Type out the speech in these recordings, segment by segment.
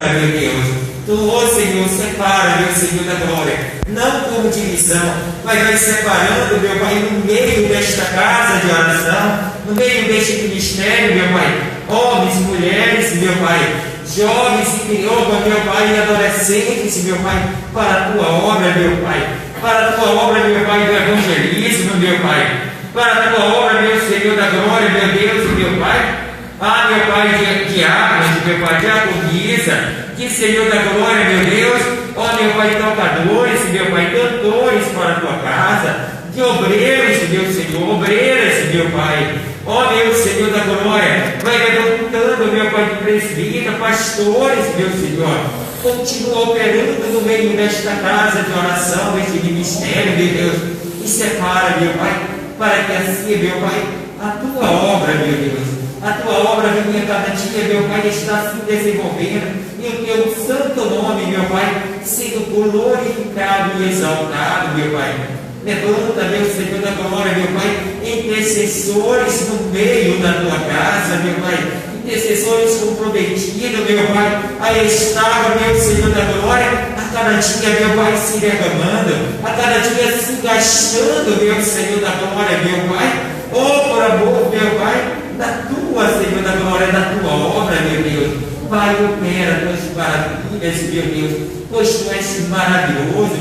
meu Deus. Tu, ó Senhor, separa, meu Senhor da glória, não por divisão, mas vai separando, meu Pai, no meio desta casa de oração, no meio deste ministério, meu Pai, homens, mulheres, meu Pai, jovens e crioulas, meu Pai, e adolescentes, meu Pai, para a tua obra, meu Pai, para a tua obra, meu Pai, do evangelismo, meu Pai, para a tua obra, meu Senhor da glória, meu Deus e meu Pai. Ah, meu Pai, diáconos, meu Pai, diaconisa, que Senhor da glória, meu Deus, ó meu Pai, tocadores, meu Pai, cantores para a tua casa, de obreiros, meu Senhor, obreiras, meu Pai, ó meu Senhor da glória, vai levantando, meu Pai, de presbítero, pastores, meu Senhor, continua operando no meio desta casa de oração, deste ministério, meu Deus, e separa, meu Pai, para que assim, meu Pai, a tua obra, meu Deus, a tua obra venha cada dia, meu Pai, está se desenvolvendo e o teu santo nome, meu Pai, sendo glorificado e exaltado, meuPai. Levanta, meu Senhor da glória, meu Pai, intercessores no meio da tua casa, meu Pai, intercessores comprometidos, meu Pai, a estar, meu Senhor da glória, a cada dia, meu Pai, se derramando, a cada dia se gastando, meu Senhor da glória, meu Pai, oh, por amor, meu Pai, da tua, Senhor da glória, da tua obra, meu Deus. Pai, opera tuas maravilhas, meu Deus, pois tu és maravilhoso,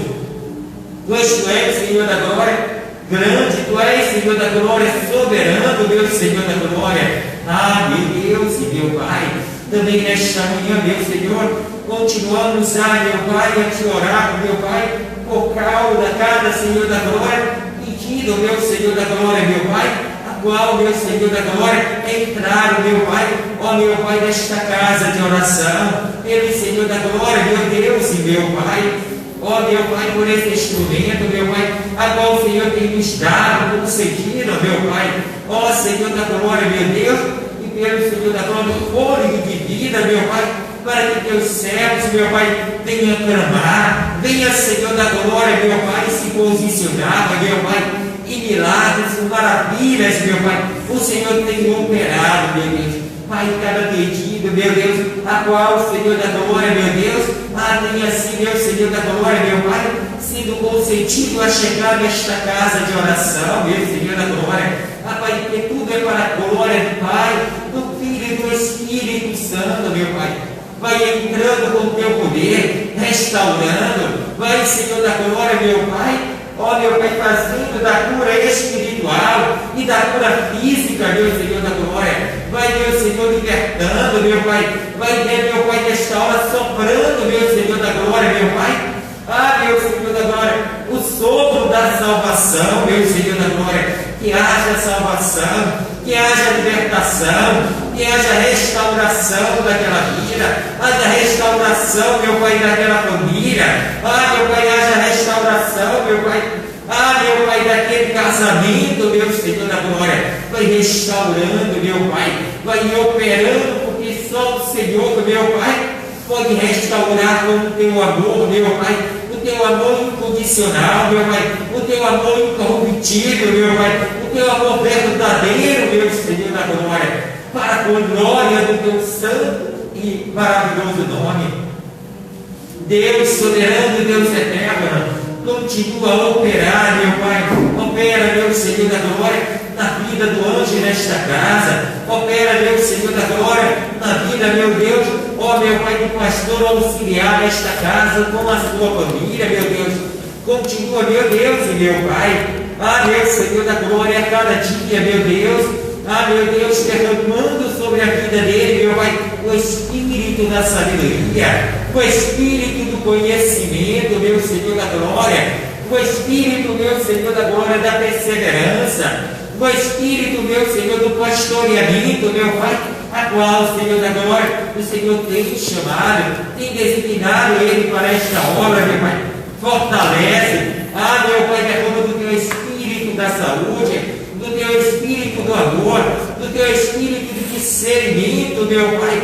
pois tu és, Senhor da glória, grande, tu és, Senhor da glória, soberano, meu Senhor da glória. Ah, meu Deus e meu Pai, também nesta manhã, meu Senhor, continuamos meu Pai, a te orar, meu Pai, por cada Senhor da glória, pedindo, meu Senhor da glória, meu Pai, qual, meu Senhor da glória, entrar, meu Pai, ó meu Pai, nesta casa de oração, pelo Senhor da glória, meu Deus e meu Pai, ó meu Pai, por esse instrumento, meu Pai, a qual o Senhor tem nos dado, concedido, meu Pai, ó Senhor da glória, meu Deus, e pelo Senhor da glória, o fôlego de vida, meu Pai, para que teus servos, meu Pai, venham clamar, venha, Senhor da glória, meu Pai, se posicionar, meu Pai, e milagres, e maravilhas, meu Pai, o Senhor tem operado, meu Deus, Pai, cada pedido, meu Deus, a qual o Senhor da glória, meu Deus, tenha assim, meu Senhor da glória, meu Pai, sido consentido a chegar nesta casa de oração, meu Senhor da glória, Pai, porque tudo é para a glória do Pai, do Filho e do Espírito Santo, meu Pai. Vai entrando com o teu poder, restaurando, vai, Senhor da glória, meu Pai, ó meu Pai, fazendo da cura espiritual e da cura física, meu Senhor da glória, vai, meu Senhor, libertando, meu Pai, vai, meu Pai, nesta hora soprando, meu Senhor da glória, meu Pai, meu Senhor da glória, o sopro da salvação, meu Senhor da glória, que haja salvação, que haja libertação, que haja restauração daquela vida, haja restauração, meu Pai, daquela família, meu Pai, haja restauração, meu Pai, meu Pai, daquele casamento, meu Senhor da glória, vai restaurando, meu Pai, vai operando, porque só o Senhor, meu Pai, pode restaurar com o teu amor, meu Pai, o teu amor incondicional, meu Pai, o teu amor incorruptível, meu Pai, o teu amor verdadeiro, meu Senhor da glória, para a glória do teu santo e maravilhoso nome. Deus soberano e Deus eterno, continua a operar, meu Pai, opera, meu Senhor da glória, na vida do anjo nesta casa, opera, meu Senhor da glória, na vida, meu Deus, ó meu Pai, do pastor auxiliar nesta casa, com a sua família, meu Deus, continua, meu Deus e meu Pai, meu Senhor da glória, a cada dia, meu Deus, meu Deus, derramando sobre a vida dele, meu Pai, o Espírito da sabedoria, o Espírito do conhecimento, meu Senhor da glória, o Espírito, meu Senhor da glória, da perseverança, o Espírito, meu Senhor, do pastoreamento, meu Pai, a qual, Senhor da glória, o Senhor tem chamado, tem designado ele para esta obra, meu Pai, fortalece, meu Pai, derrama do teu Espírito da saúde, do teu Espírito do amor, do teu Espírito de discernimento, meu Pai,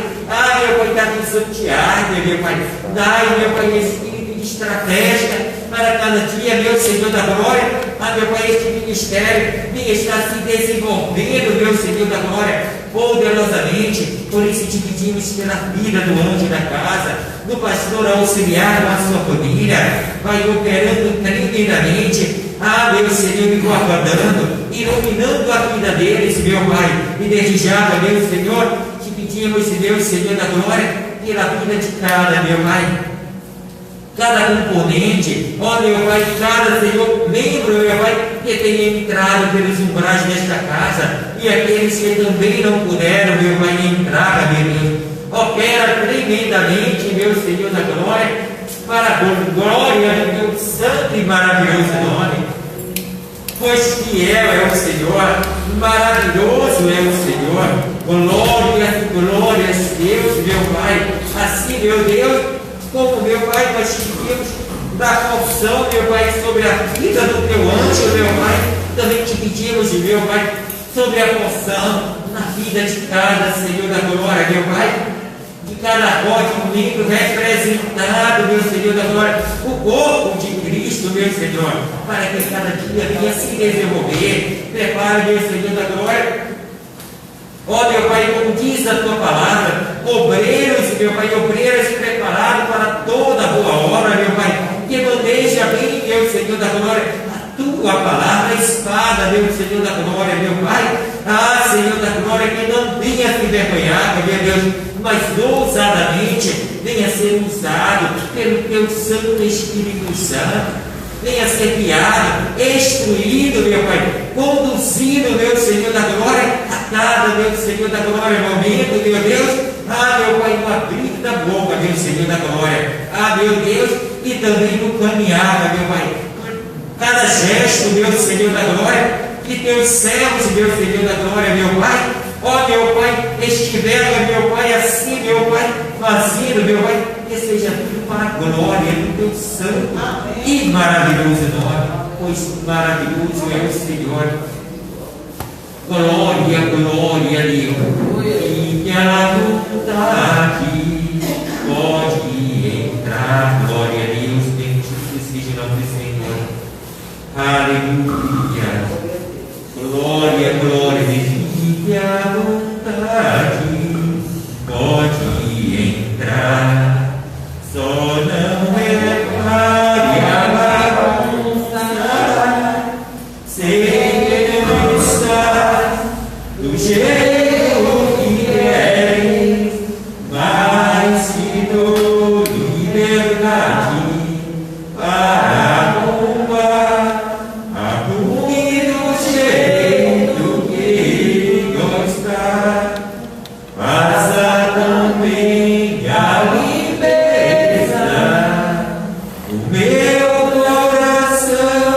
meu Pai, da visão diária, meu Pai, dai, meu Pai, Espírito de estratégia, para cada dia, meu Senhor da glória, meu Pai, este ministério está se desenvolvendo, meu Senhor da glória, poderosamente, Por isso te pedimos pela vida do anjo da casa, do pastor auxiliar da sua família, vai operando tremendamente. Deus Senhor, me guardando, iluminando a vida deles, meu Pai. E desde já, Deus Senhor, te pedimos, Deus Senhor da glória, pela vida de cada, meu Pai, cada componente, meu Pai, cada Senhor, membro, meu Pai, que tenha entrado pelos umbrais desta casa, e aqueles que também não puderam, meu Pai, entrar, meu Deus, opera tremendamente, meu Senhor da glória, para a glória do teu santo e maravilhoso nome. Pois fiel é o Senhor, maravilhoso é o Senhor, glórias, glórias, Deus, meu Pai. Assim, meu Deus, como, meu Pai, nós te pedimos da porção, meu Pai, sobre a vida do teu anjo, meu Pai, também te pedimos, meu Pai, sobre a porção na vida de cada Senhor da glória, meu Pai, de cada ótimo membro representado, meu Senhor da glória, o corpo de Cristo, meu Senhor, para que cada dia venha se desenvolver. Prepara, meu Senhor da glória, meu Pai, como diz a tua palavra, obreiros, meu Pai, obreiras preparados para toda boa obra, meu Pai, que maneja bem, meu Senhor da glória, a tua palavra, a espada, meu Senhor da glória, meu Pai, Senhor da glória, que não venha se envergonhar, meu Deus, mas ousadamente venha ser usado pelo teu Santo Espírito Santo, venha ser guiado, instruído, meu Pai, conduzido, meu Senhor da glória, a cada, meu Senhor da glória, momento, meu Deus, meu Pai, no abrir da boca, meu Senhor da glória, meu Deus, e também no caminhar, meu Pai, cada gesto, meu Senhor da glória, que teus servos, meu Senhor da glória, meu Pai, meu Pai, estiveram, meu Pai, assim, meu Pai, fazendo, meu Pai, que seja tudo para a glória do teu santo e maravilhoso nome, pois maravilhoso é o Senhor. Glória, glória a Deus. E a vontade pode entrar. Glória a Deus, bendito seja o nome do Senhor. Aleluia. Glória, glória, e a vontade pode entrar. Só não é para bagunçar, sem estar do jeito que queres, mas te dou liberdade para arrumar a comida do jeito que gostar. Passa também a o meu coração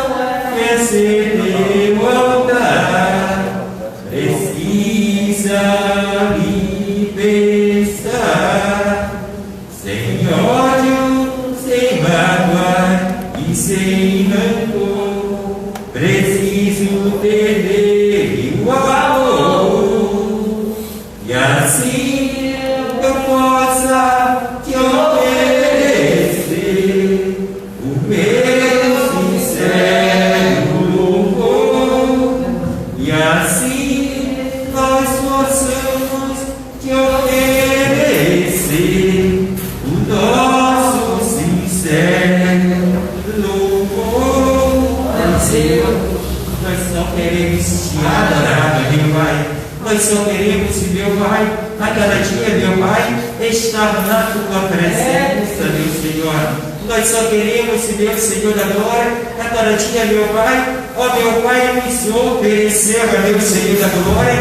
quer ser teu altar, precisa libertar, sem ódio, sem mágoa e sem rancor. Preciso ter nele o amor, e assim eu possa te o meu sincero louvor, e assim nós possamos te oferecer o nosso sincero louvor. Senhor, nós só queremos te adorar, meu Pai. Nós só queremos, meu Pai, a cada dia, meu Pai, estar na tua presença, meu Senhor. Nós só queremos, meu Senhor da glória, a cada dia, meu Pai, meu Pai, nos oferecer, meu Senhor da glória,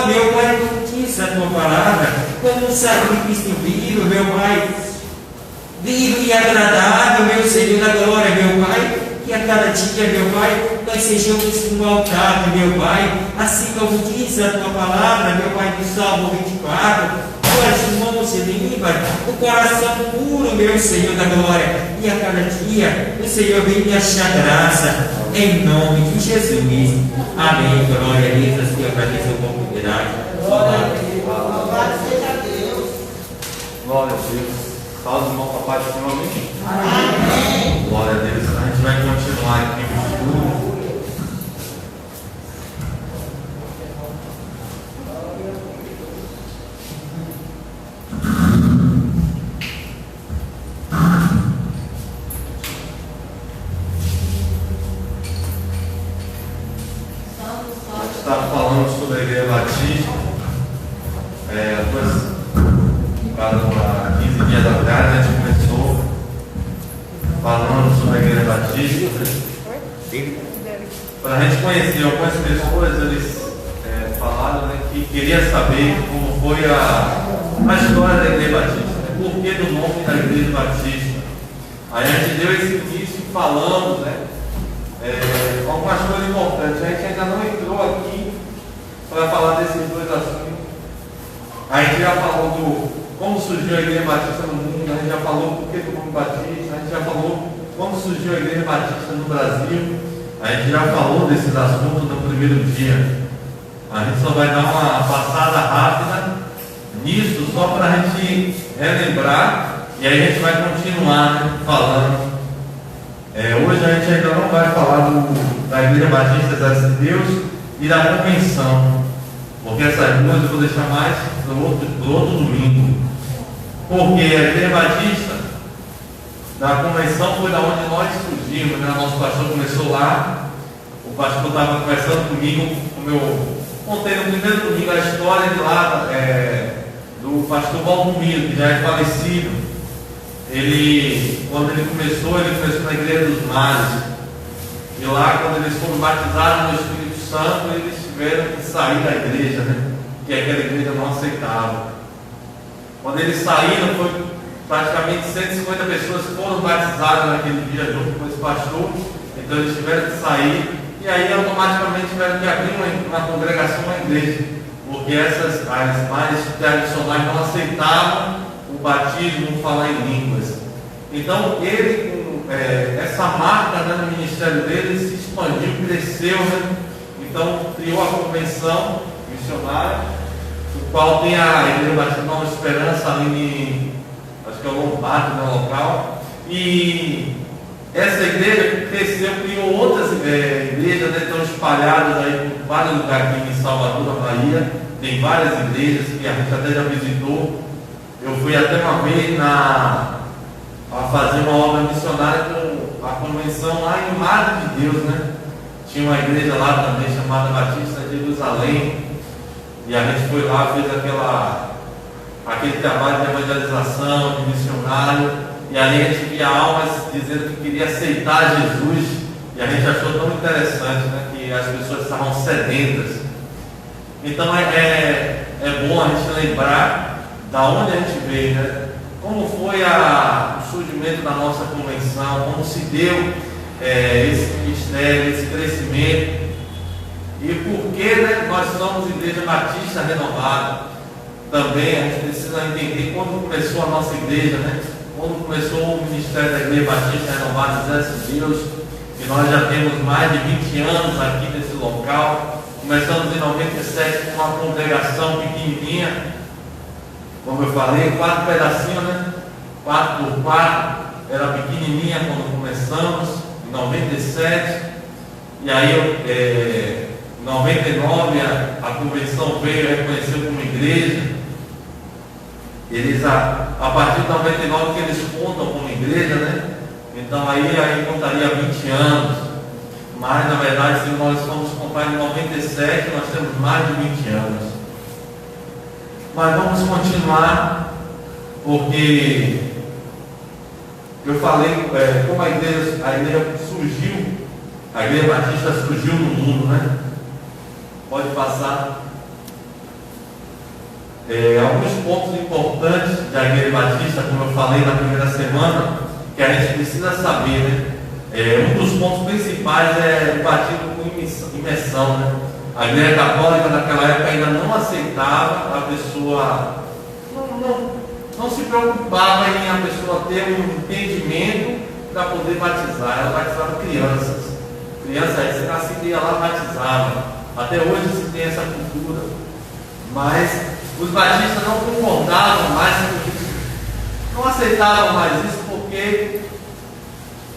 meu Pai, como diz a tua palavra, como um sacrifício vivo, meu Pai, vivo e agradável, meu Senhor da glória, meu Pai, que a cada dia, meu Pai, nós sejamos um altar, meu Pai, assim como diz a tua palavra, meu Pai, no Salmo 24, as mãos limpas, o coração puro, meu Senhor da glória, e a cada dia o Senhor vem me achar graça, em nome de Jesus. Amém. Glória a Deus, assim eu agradeço a oportunidade. Louvado seja Deus. Glória a Deus. Fala os irmãos para a paz do Senhor, amém? Amém. Glória a Deus. A gente vai continuar aqui no estudo. Batista, né? Para a gente conhecer algumas pessoas, eles falaram, né, que queria saber como foi a história da Igreja Batista, né? Por que do nome da Igreja Batista. Aí a gente deu esse início falando, né, algumas coisas importantes. A gente ainda não entrou aqui para falar desses dois assuntos. A gente já falou do como surgiu a Igreja Batista no mundo, a gente já falou por que do nome Batista, a gente já falou como surgiu a Igreja Batista no Brasil, a gente já falou desses assuntos no primeiro dia. A gente só vai dar uma passada rápida nisso, só para a gente relembrar, e aí a gente vai continuar, né, falando. Hoje a gente ainda não vai falar da Igreja Batista Exército de Deus e da convenção, porque essas duas eu vou deixar mais para o outro domingo. Porque a Igreja Batista da convenção foi da onde nós surgimos, né? Nosso pastor começou lá, o pastor estava conversando comigo, contei no primeiro domingo a história de lá do pastor Valdomiro, que já é falecido. Quando ele começou na Igreja dos Mares. E lá, quando eles foram batizados no Espírito Santo, eles tiveram que sair da igreja, né? Que aquela igreja não aceitava. Quando eles saíram, foi praticamente 150 pessoas que foram batizadas naquele dia junto com esse pastor. Então eles tiveram que sair e aí automaticamente tiveram que abrir uma congregação, uma igreja, porque as mais tradicionais não aceitavam o batismo, falar em línguas. Então ele, com essa marca, né, no ministério dele, se expandiu, cresceu, né? Então criou a convenção missionária, o qual tem a Igreja Batista Nova Esperança ali acho que é o Lombardo, né, local. E essa igreja cresceu, criou outras igrejas, né, estão espalhadas aí por vários lugares aqui em Salvador, na Bahia. Tem várias igrejas que a gente até já visitou. Eu fui até uma vez a fazer uma obra missionária com a convenção lá em Madre de Deus, né? Tinha uma igreja lá também chamada Batista de Jerusalém. E a gente foi lá, fez aquele trabalho de evangelização, de missionário. E ali a gente via almas dizendo que queria aceitar Jesus. E a gente achou tão interessante, né, que as pessoas estavam sedentas. Então é bom a gente lembrar da onde a gente veio, né? Como foi o surgimento da nossa convenção, como se deu esse ministério, esse crescimento. E por que, né, nós somos Igreja Batista Renovada. Também a gente precisa entender quando começou a nossa igreja, né? Quando começou o ministério da Igreja Batista Renovada, Exército de Deus, e nós já temos mais de 20 anos aqui nesse local. Começamos em 97 com uma congregação pequenininha, como eu falei, 4 pedacinhos, né? 4 por 4, era pequenininha quando começamos, em 97, e aí em 99 a convenção veio e reconheceu como igreja. Eles, a partir de 99 que eles contam como igreja, né? Então aí contaria 20 anos. Mas na verdade, se nós formos contar em 97, nós temos mais de 20 anos. Mas vamos continuar, porque eu falei como a igreja surgiu, a Igreja Batista surgiu no mundo, né? Pode passar. Alguns pontos importantes da Igreja Batista, como eu falei na primeira semana, que a gente precisa saber, né? Um dos pontos principais é o batismo com imersão, né? A Igreja Católica naquela época ainda não aceitava a pessoa, não se preocupava em a pessoa ter um entendimento para poder batizar. Ela batizava crianças. Crianças, você nascia lá, batizava. Até hoje se tem essa cultura. Mas os batistas não concordavam mais com isso. Não aceitavam mais isso, porque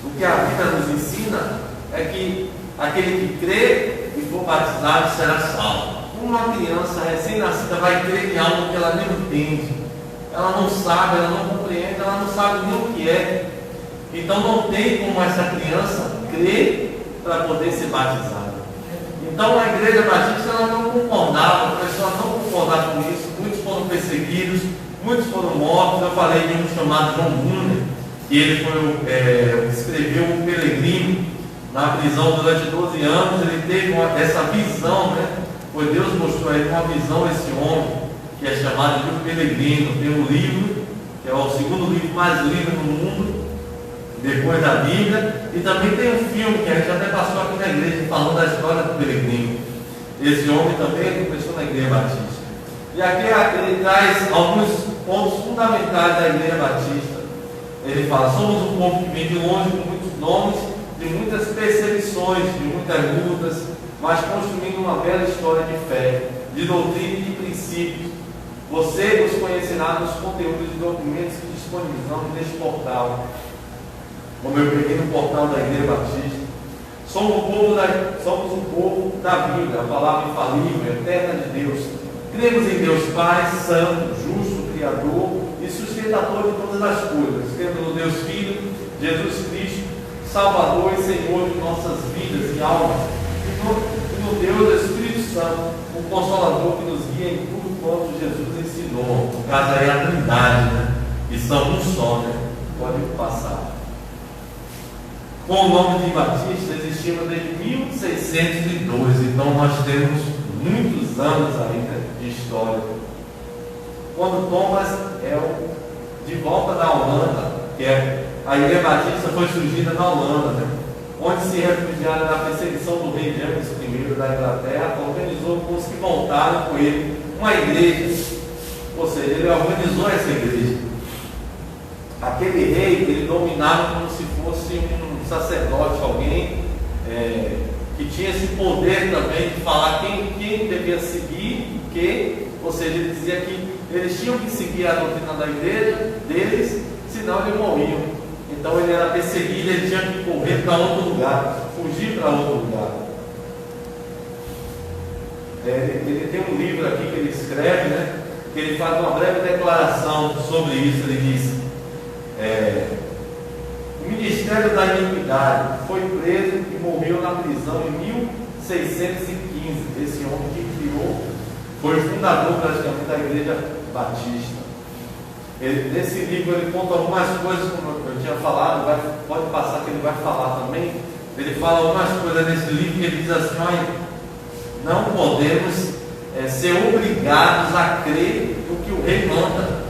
o que a Bíblia nos ensina é que aquele que crê e for batizado será salvo. Uma criança recém-nascida vai crer em algo que ela nem entende. Ela não sabe, ela não compreende, ela não sabe nem o que é. Então não tem como essa criança crer para poder ser batizada. Então a Igreja Batista ela não concordava, a pessoa não concordava com isso. Muitos foram perseguidos, muitos foram mortos. Eu falei de um chamado João Bunner, que ele escreveu O Peregrino na prisão durante 12 anos. Ele teve essa visão, né? Pois Deus mostrou a ele uma visão, esse homem, que é chamado de O Peregrino. Tem um livro, que é o segundo livro mais lido no mundo, depois da Bíblia, e também tem um filme que a gente até passou aqui na igreja, falando da história do peregrino. Esse homem também começou na Igreja Batista. E aqui ele traz alguns pontos fundamentais da Igreja Batista. Ele fala: somos um povo que vem de longe, com muitos nomes, de muitas perseguições, de muitas lutas, mas construindo uma bela história de fé, de doutrina e de princípios. Você nos conhecerá nos conteúdos e documentos que disponibilizamos neste portal, como eu peguei no portal da Igreja Batista. Somos um povo da Bíblia, a palavra infalível, eterna de Deus. Cremos em Deus Pai, Santo, Justo, Criador e sustentador de todas as coisas. Cremos no Deus Filho, Jesus Cristo, Salvador e Senhor de nossas vidas e almas. E no Deus Espírito Santo, o Consolador que nos guia em tudo quanto Jesus ensinou. No caso aí a Trindade, né? E são um só, né? Pode passar. Com o nome de Batista existimos desde 1602, então nós temos muitos anos ainda de história. Quando Thomas de volta da Holanda, que a Igreja Batista foi surgida na Holanda, né? Onde se refugiaram da perseguição do rei James I da Inglaterra, organizou com os que voltaram com ele uma igreja, ou seja, ele organizou essa igreja. Aquele rei, ele dominava como se fosse um sacerdote, alguém que tinha esse poder também de falar quem devia seguir, ou seja, ele dizia que eles tinham que seguir a doutrina da igreja deles, senão eles morriam. Então ele era perseguido, ele tinha que correr para outro lugar, fugir para outro lugar. Ele tem um livro aqui que ele escreve, né, que ele faz uma breve declaração sobre isso. Ele diz: o Ministério da Iniquidade foi preso e morreu na prisão em 1615. Esse homem que criou, foi o fundador praticamente da Igreja Batista. Nesse livro ele conta algumas coisas, como eu tinha falado, pode passar que ele vai falar também. Ele fala algumas coisas nesse livro que ele diz assim: olha, não podemos ser obrigados a crer no que o rei manda.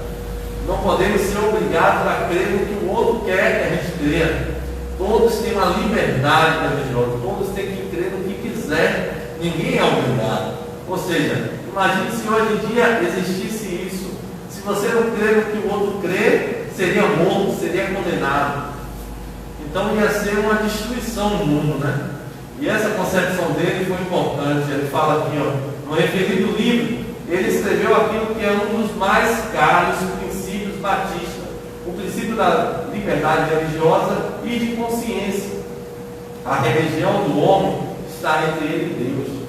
Não podemos ser obrigados a crer no que o outro quer que a gente creia. Todos têm uma liberdade religiosa, todos têm que crer no que quiser, ninguém é obrigado. Ou seja, imagine se hoje em dia existisse isso. Se você não crer no que o outro crê, seria morto, seria condenado. Então ia ser uma destruição no mundo, né? E essa concepção dele foi importante. Ele fala aqui, no referido livro, ele escreveu aquilo que é um dos mais caros princípios batistas, o princípio da liberdade religiosa e de consciência. A religião do homem está entre ele e Deus.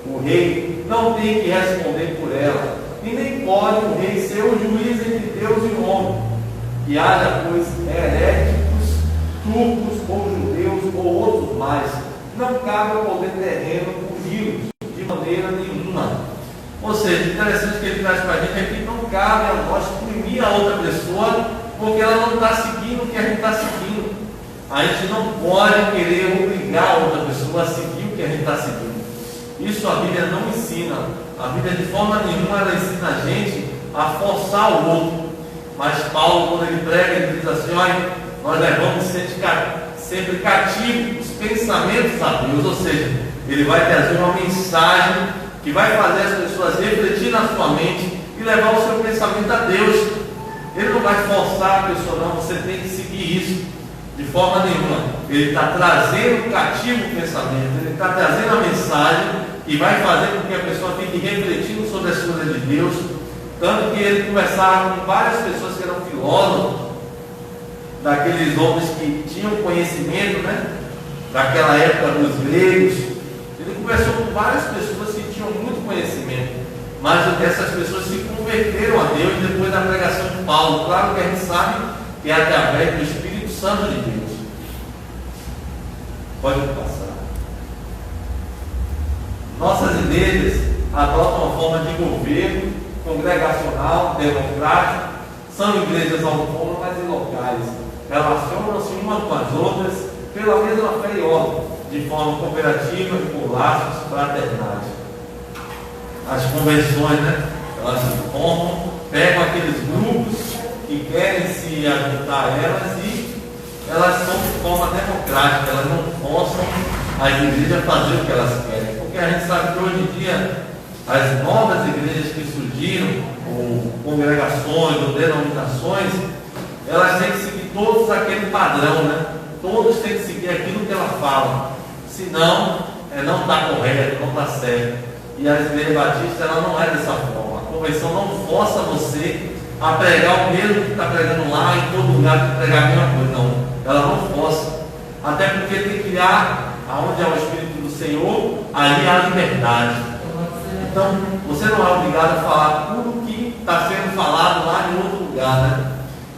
O rei não tem que responder por ela, e nem pode o rei ser o juiz entre Deus e o homem. Que haja, pois, heréticos, turcos ou judeus ou outros mais, não cabe ao poder terreno punir-los de maneira nenhuma. Ou seja, interessante que ele traz para a gente é que não cabe a nós punir a outra pessoa porque ela não está seguindo o que a gente está seguindo. A gente não pode querer obrigar a outra pessoa a seguir o que a gente está seguindo. Isso a Bíblia não ensina. A Bíblia de forma nenhuma ela ensina a gente a forçar o outro. Mas Paulo, quando ele prega, ele diz assim: olha, nós levamos sempre cativo os pensamentos a Deus. Ou seja, ele vai trazer uma mensagem que vai fazer as pessoas refletir na sua mente e levar o seu pensamento a Deus. Ele não vai forçar a pessoa, não, você tem que seguir isso. De forma nenhuma. Ele está trazendo cativo o pensamento, ele está trazendo a mensagem e vai fazer com que a pessoa fique refletindo sobre as coisas de Deus. Tanto que ele conversava com várias pessoas que eram filósofos, daqueles homens que tinham conhecimento, né? Daquela época dos gregos. Ele conversou com várias pessoas que tinham muito conhecimento, mas essas pessoas se converteram a Deus depois da pregação de Paulo. Claro que a gente sabe que é através do Espírito Santo de Deus. Pode passar. Nossas igrejas adotam uma forma de governo congregacional, democrático, são igrejas autônomas e locais. relacionam-se umas com as outras pela mesma fé e ordem, de forma cooperativa e por laços fraternais. As convenções, né? Elas se formam, pegam aqueles grupos que querem se juntar a elas e elas são de forma democrática, elas não forçam as igrejas a fazer o que elas querem, porque a gente sabe que hoje em dia as novas igrejas que surgiram, ou congregações, ou denominações, elas têm que seguir todos aquele padrão, né? Todos têm que seguir aquilo que ela fala, senão não está correto, não está certo. E a igreja batista ela não é dessa forma. A convenção não força você a pregar o mesmo que está pregando lá, em todo lugar que pregar a mesma coisa, não. Ela não força, até porque tem que criar aonde é o Espírito do Senhor, ali há liberdade. Então, você não é obrigado a falar tudo que está sendo falado lá em outro lugar, né?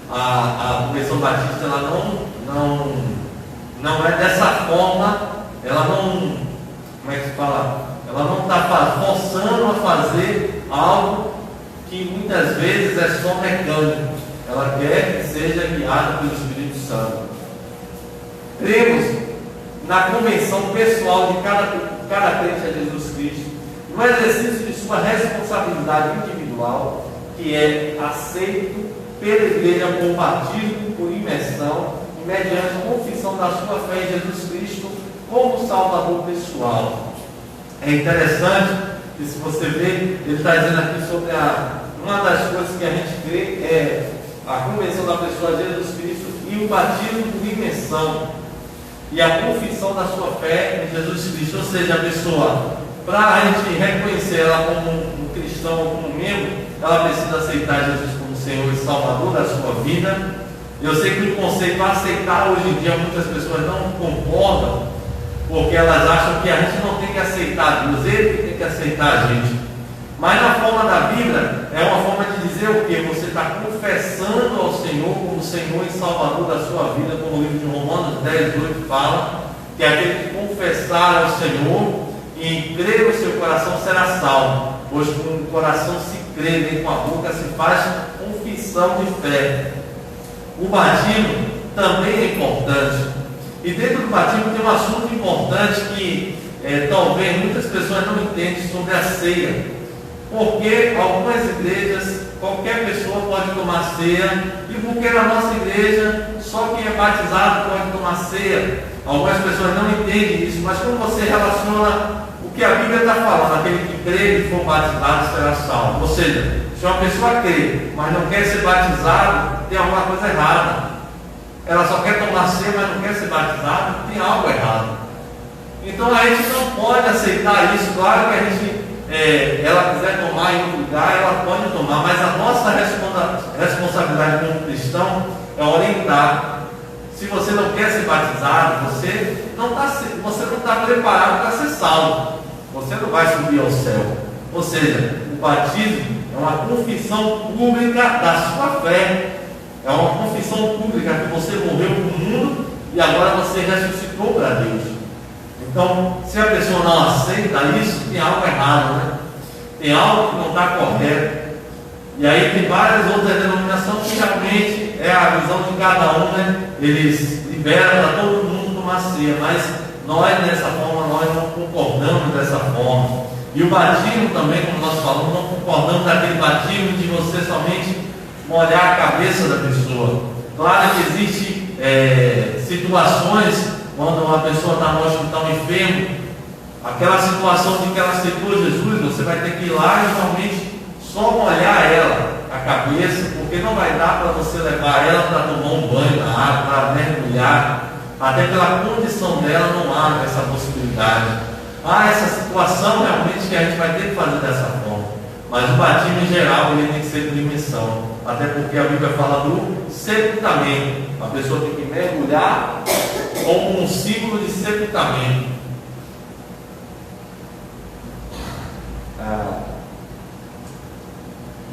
A convenção batista, ela não é dessa forma, ela não, como é que se fala? Ela não está forçando a fazer algo que muitas vezes é só mecânico. Ela quer que seja guiada pelo Espírito Santo. Cremos na convenção pessoal de cada crente a Jesus Cristo, no exercício de sua responsabilidade individual, que é aceito pela igreja por batismo, por imersão, e mediante a confissão da sua fé em Jesus Cristo como Salvador pessoal. É interessante que, se você ver, ele está dizendo aqui sobre uma das coisas que a gente crê é a convenção da pessoa de Jesus Cristo e o batismo por imersão e a confissão da sua fé em Jesus Cristo. Ou seja, a pessoa, para a gente reconhecer ela como um cristão ou como um membro, ela precisa aceitar Jesus como Senhor e Salvador da sua vida. Eu sei que o conceito aceitar hoje em dia muitas pessoas não concordam, porque elas acham que a gente não tem que aceitar Deus, Ele que tem que aceitar a gente. Mas na forma da Bíblia, é uma forma de dizer o que? Você está confessando ao Senhor como Senhor e Salvador da sua vida, como o livro de Romanos 10:8 fala, que aquele que confessar ao Senhor e crer no seu coração será salvo, pois com o coração se crê, nem com a boca se faz confissão de fé. O batismo também é importante. E dentro do batismo tem um assunto importante que talvez muitas pessoas não entendem sobre a ceia. Porque algumas igrejas, qualquer pessoa pode tomar ceia, e porque na nossa igreja só quem é batizado pode tomar ceia. Algumas pessoas não entendem isso, mas como você relaciona o que a Bíblia está falando, aquele que crê e for batizado será salvo. Ou seja, se uma pessoa crê, mas não quer ser batizado, tem alguma coisa errada. Ela só quer tomar ceia, mas não quer ser batizado, tem algo errado. Então a gente não pode aceitar isso. Claro que a gente, ela quiser tomar em um lugar, ela pode tomar, mas a nossa responsabilidade como cristão é orientar. Se você não quer ser batizado, você não está preparado para ser salvo. Você não vai subir ao céu. Ou seja, o batismo é uma confissão pública da sua fé. É uma confissão pública que você morreu para o mundo e agora você ressuscitou para Deus. Então, se a pessoa não aceita isso, tem algo errado, né? Tem algo que não está correto. E aí tem várias outras denominações que realmente é a visão de cada um, né? Eles liberam para todo mundo tomar ceia, mas nós dessa forma, nós não concordamos dessa forma. E o batismo também, como nós falamos, não concordamos daquele batismo de você somente molhar a cabeça da pessoa. Claro que existem situações quando uma pessoa está no hospital enfermo, aquela situação de que ela aceitou Jesus, você vai ter que ir lá e realmente só molhar ela, a cabeça, porque não vai dar para você levar ela para tomar um banho na água, para mergulhar, até pela condição dela não há essa possibilidade. Há essa situação realmente que a gente vai ter que fazer dessa forma. Mas o batismo em geral ele tem que ser por imersão, até porque a Bíblia fala do sepultamento. A pessoa tem que mergulhar como um símbolo de sepultamento.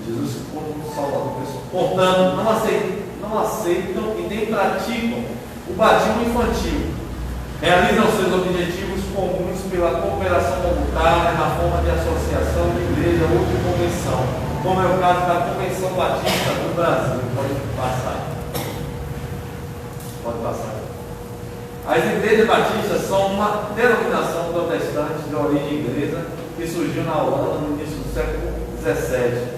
Jesus como Salvador pessoal. Portanto, não aceitam e nem praticam o batismo infantil. Realizam seus objetivos comuns pela cooperação voluntária na forma de associação de igreja ou de convenção, como é o caso da Convenção Batista do Brasil. Pode passar. Pode passar. As igrejas batistas são uma denominação protestante de origem inglesa que surgiu na Holanda no início do século XVII.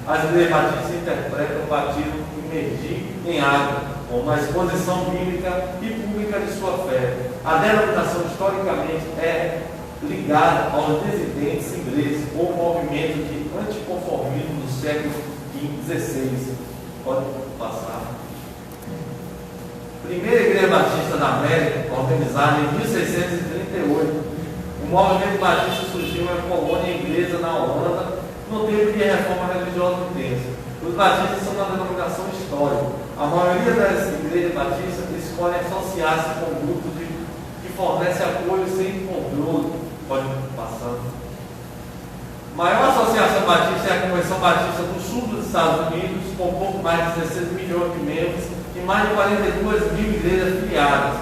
As igrejas batistas interpretam o batismo imergir em água como uma exposição bíblica e pública de sua fé. A denominação historicamente é ligada aos dissidentes ingleses ou movimento de anticonformismo do século XVI. Pode passar. Primeira Igreja Batista da América, organizada em 1638. O movimento batista surgiu em colônia inglesa na Holanda, no tempo de reforma religiosa intensa. Os batistas são uma denominação histórica. A maioria das igrejas batistas escolhem associar-se com grupos que fornecem apoio sem controle. Pode passar. A maior associação batista é a Convenção Batista do Sul dos Estados Unidos, com pouco mais de 16 milhões de membros e mais de 42 mil igrejas filiadas.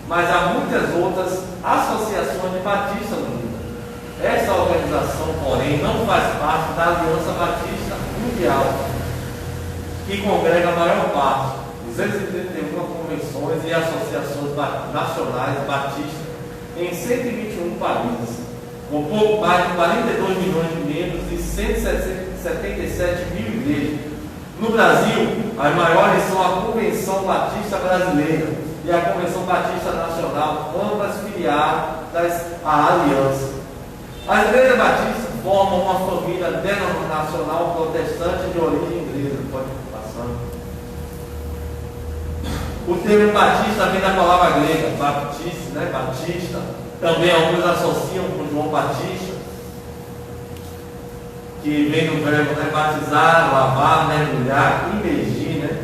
Mas há muitas outras associações de batistas no mundo. Essa organização, porém, não faz parte da Aliança Batista Mundial, que congrega a maior parte, 231 convenções e associações nacionais batistas em 121 países, com pouco mais de 42 milhões de membros e 177 mil igrejas. No Brasil, as maiores são a Convenção Batista Brasileira e a Convenção Batista Nacional, ambas filiadas à Aliança. As igrejas batistas formam uma família denominacional protestante de origem inglesa. Pode passar. O termo batista vem da palavra grega, baptiste, batista. Também alguns associam com João Batista, que vem do verbo batizar, lavar, mergulhar, imergir,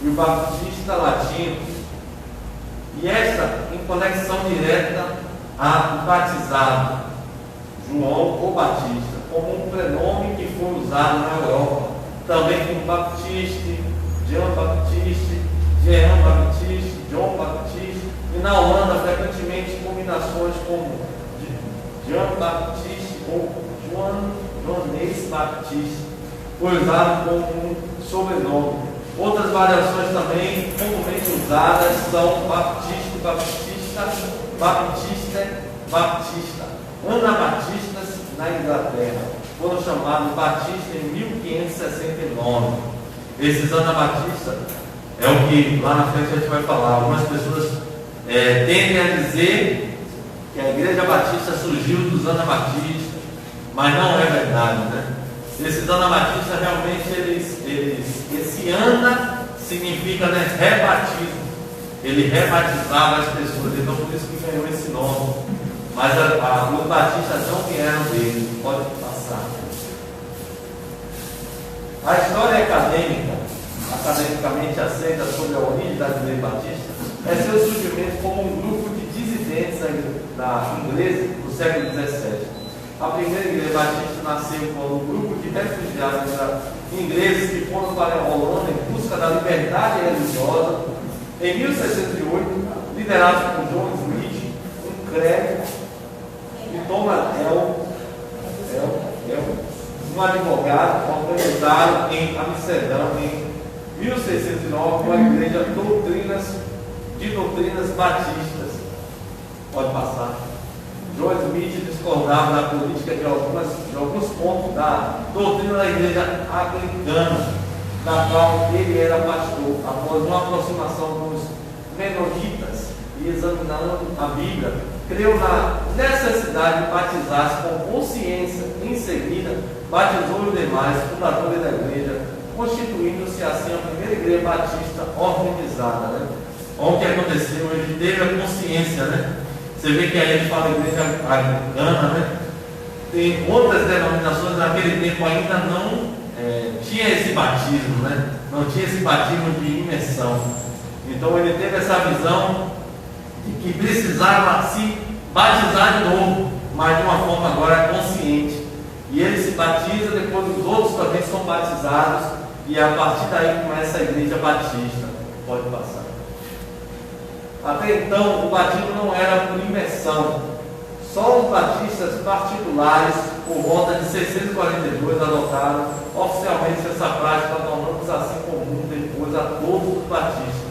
E o baptista latino. E esta em conexão direta a batizado, João ou Batista, como um prenome que foi usado na Europa, também como Baptiste, Jean Baptiste, Jean Baptiste, John Baptiste, e na Holanda frequentemente combinações como Jean Baptiste ou Johannes Baptiste, foi usado como um sobrenome. Outras variações também comumente usadas são Baptiste, Baptista, Baptista, Baptista. Anabatistas na Inglaterra foram chamados Batistas em 1569. Esses anabatistas é o que lá na frente a gente vai falar. Algumas pessoas tendem a dizer que a Igreja Batista surgiu dos anabatistas, mas não é verdade, Esses anabatistas realmente esse ana significa rebatismo. Ele rebatizava as pessoas, então por isso que ganhou esse nome. Mas os batistas não vieram dele. Pode passar. A história academicamente aceita sobre a origem da Igreja Batista é seu surgimento como um grupo de dissidentes da inglesa do século XVII. A primeira Igreja Batista nasceu como um grupo de refugiados ingleses que foram para a Holanda em busca da liberdade religiosa. Em 1608, liderados por John Smith, um crente, e Thomas um advogado, organizaram em Amsterdã, em 1609, uma igreja de doutrinas batistas. Pode passar. John Smith discordava da política de alguns pontos da doutrina da igreja anglicana, da qual ele era pastor. Após uma aproximação dos menonitas e examinando a Bíblia, creu na necessidade de batizar-se com consciência. Em seguida, batizou os demais fundadores da igreja, constituindo-se assim a primeira igreja batista organizada. Olha o que aconteceu, ele teve a consciência, Você vê que aí a gente fala igreja anglicana, Tem outras denominações naquele tempo ainda não tinha esse batismo, Não tinha esse batismo de imersão. Então ele teve essa visão de que precisava se batizar de novo, mas de uma forma agora consciente. E ele se batiza, depois os outros também são batizados, e a partir daí começa a igreja batista. Pode passar. Até então, o batismo não era por imersão. Só os batistas particulares, por volta de 642, adotaram oficialmente essa prática, tornando-se assim comum depois a todos os batistas.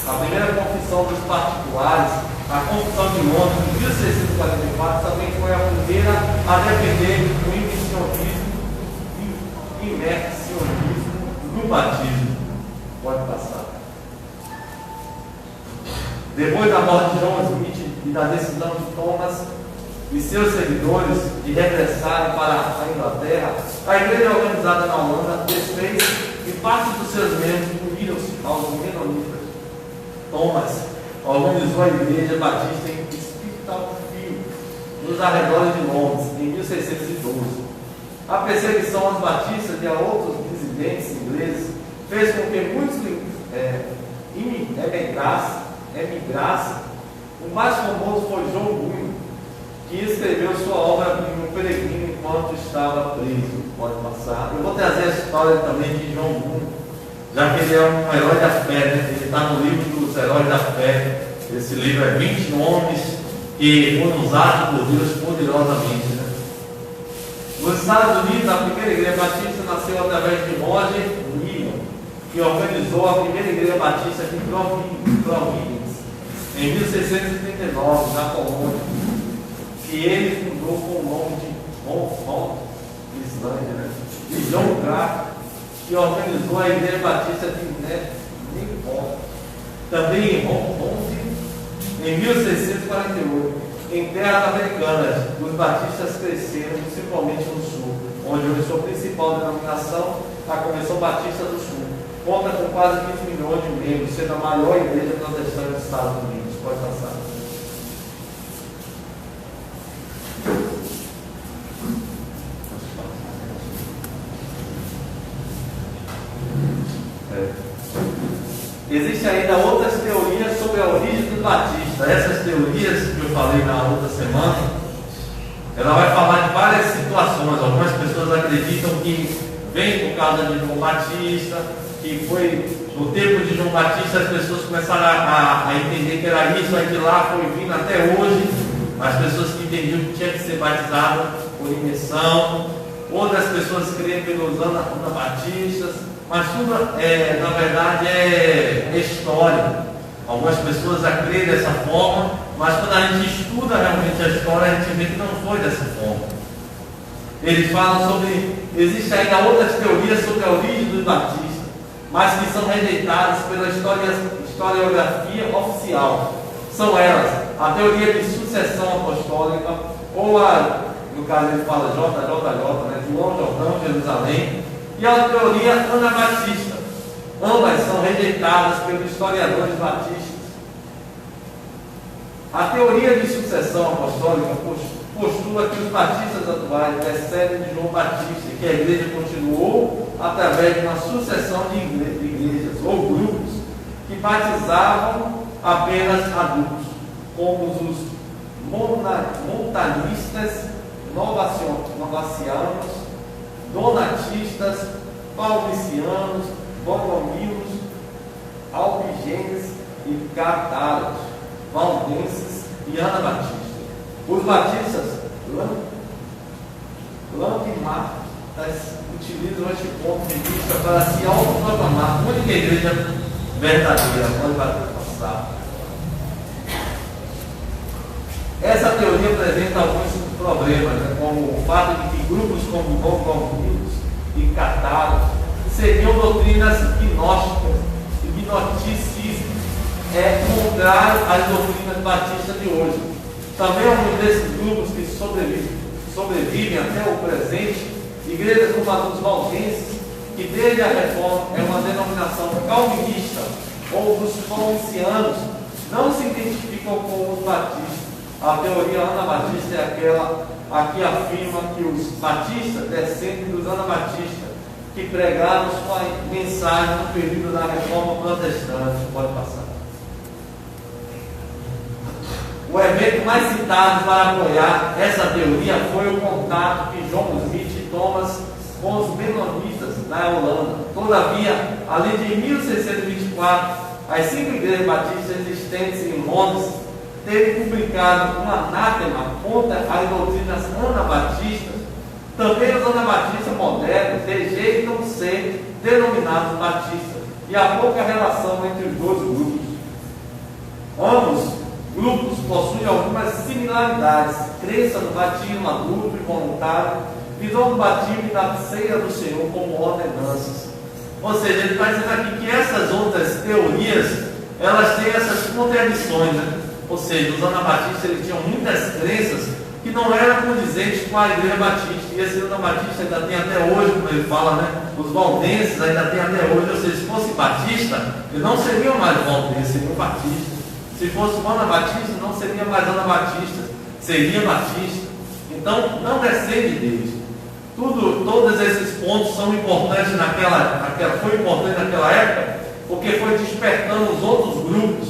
A primeira confissão dos particulares, a Confissão de Londres, de 1644, também foi a primeira a defender o imersionismo no batismo. Pode passar. Depois da morte de John Smith e da decisão de Thomas e seus seguidores de regressarem para a Inglaterra, a igreja organizada na Holanda desfez e parte dos seus membros uniram-se aos menonitas. Thomas organizou a igreja batista em Spitalfields, nos arredores de Londres, em 1612. A perseguição aos batistas e a outros dissidentes ingleses fez com que muitos emigrassem. O mais famoso foi João Bunyan, que escreveu sua obra O Peregrino enquanto estava preso. Pode passar. Eu vou trazer a história também de João Bunyan, já que ele é um herói da fé, né? Ele está no livro dos heróis da fé. Esse livro é 20 homens que foram usados por Deus poderosamente, né? Nos Estados Unidos, a primeira igreja batista nasceu através de Roger Williams, que organizou a primeira igreja batista de Providence, em 1639, na Colômbia, que ele fundou com o nome de Islândia, né? E John Clark, que organizou a igreja batista de Newport, também em Hong Kong, em 1648. Em terras americanas, os batistas cresceram, principalmente no sul, onde hoje sua principal denominação, a Convenção Batista do Sul, conta com quase 15 milhões de membros, sendo a maior igreja protestante dos Estados Unidos. Pode passar. Existem ainda outras teorias sobre a origem dos batistas. Essas teorias que eu falei na outra semana, ela vai falar de várias situações. Algumas pessoas acreditam que vem por causa de João Batista, que foi no tempo de João Batista as pessoas começaram a entender que era isso, aí de lá foi vindo até hoje, as pessoas que entendiam que tinha que ser batizado por imersão, outras pessoas creem pelos anabatistas, mas tudo na verdade é história. Algumas pessoas acreditam dessa forma, mas quando a gente estuda realmente a história, a gente vê que não foi dessa forma. Eles falam sobre, existem ainda outras teorias sobre a origem dos batistas, mas que são rejeitadas pela historiografia oficial. São elas a teoria de sucessão apostólica, ou no caso ele fala JJJ, né, João Jordão, Jerusalém, e a teoria anabatista. Ambas são rejeitadas pelos historiadores batistas. A teoria de sucessão apostólica postula que os batistas atuais descendem de João Batista e que a igreja continuou através de uma sucessão de igrejas ou grupos que batizavam apenas adultos, como os montanistas, novacianos, donatistas, paulicianos, borrominos, albigenes e catáros, valdenses e anabatistas. Os batistas lampimatas utilizam este ponto de vista para se autoproclamar a única igreja verdadeira. Pode passar. Essa teoria apresenta alguns problemas, né, como o fato de que grupos como borrominos e catáros seguiam doutrinas gnósticas e gnosticismo é contrário às doutrinas batistas de hoje. Também alguns desses grupos que sobrevivem até o presente, igrejas como a dos valdenses, que desde a reforma é uma denominação calvinista, ou dos paulicianos, não se identificam com os batistas. A teoria anabatista é aquela a que afirma que os batistas descendem dos anabatistas, que pregaram sua mensagem no período da reforma protestante. Pode passar. O evento mais citado para apoiar essa teoria foi o contato que John Smith e Thomas com os menonitas na Holanda. Todavia, além de 1624, as 5 igrejas batistas existentes em Londres teve publicado um anátema contra as doutrinas anabatistas. Também os anabatistas modernos rejeitam ser denominados batistas, e há pouca relação entre os dois grupos. Ambos grupos possuem algumas similaridades: crença no batismo adulto e voluntário, visão do batismo e da ceia do Senhor como ordenanças. Ou seja, ele está dizendo aqui que essas outras teorias, elas têm essas contradições, né? Ou seja, os anabatistas eles tinham muitas crenças que não eram condizentes com a igreja batista, e esse anabatista ainda tem até hoje, como ele fala, né? Os valdenses ainda tem até hoje. Ou seja, se fosse batista, eles não seriam mais valdenses, seriam batistas. Se fosse anabatista, não seria mais anabatista, seria batista. Então, não descende deles. Todos esses pontos são importantes foi importante naquela época, porque foi despertando os outros grupos,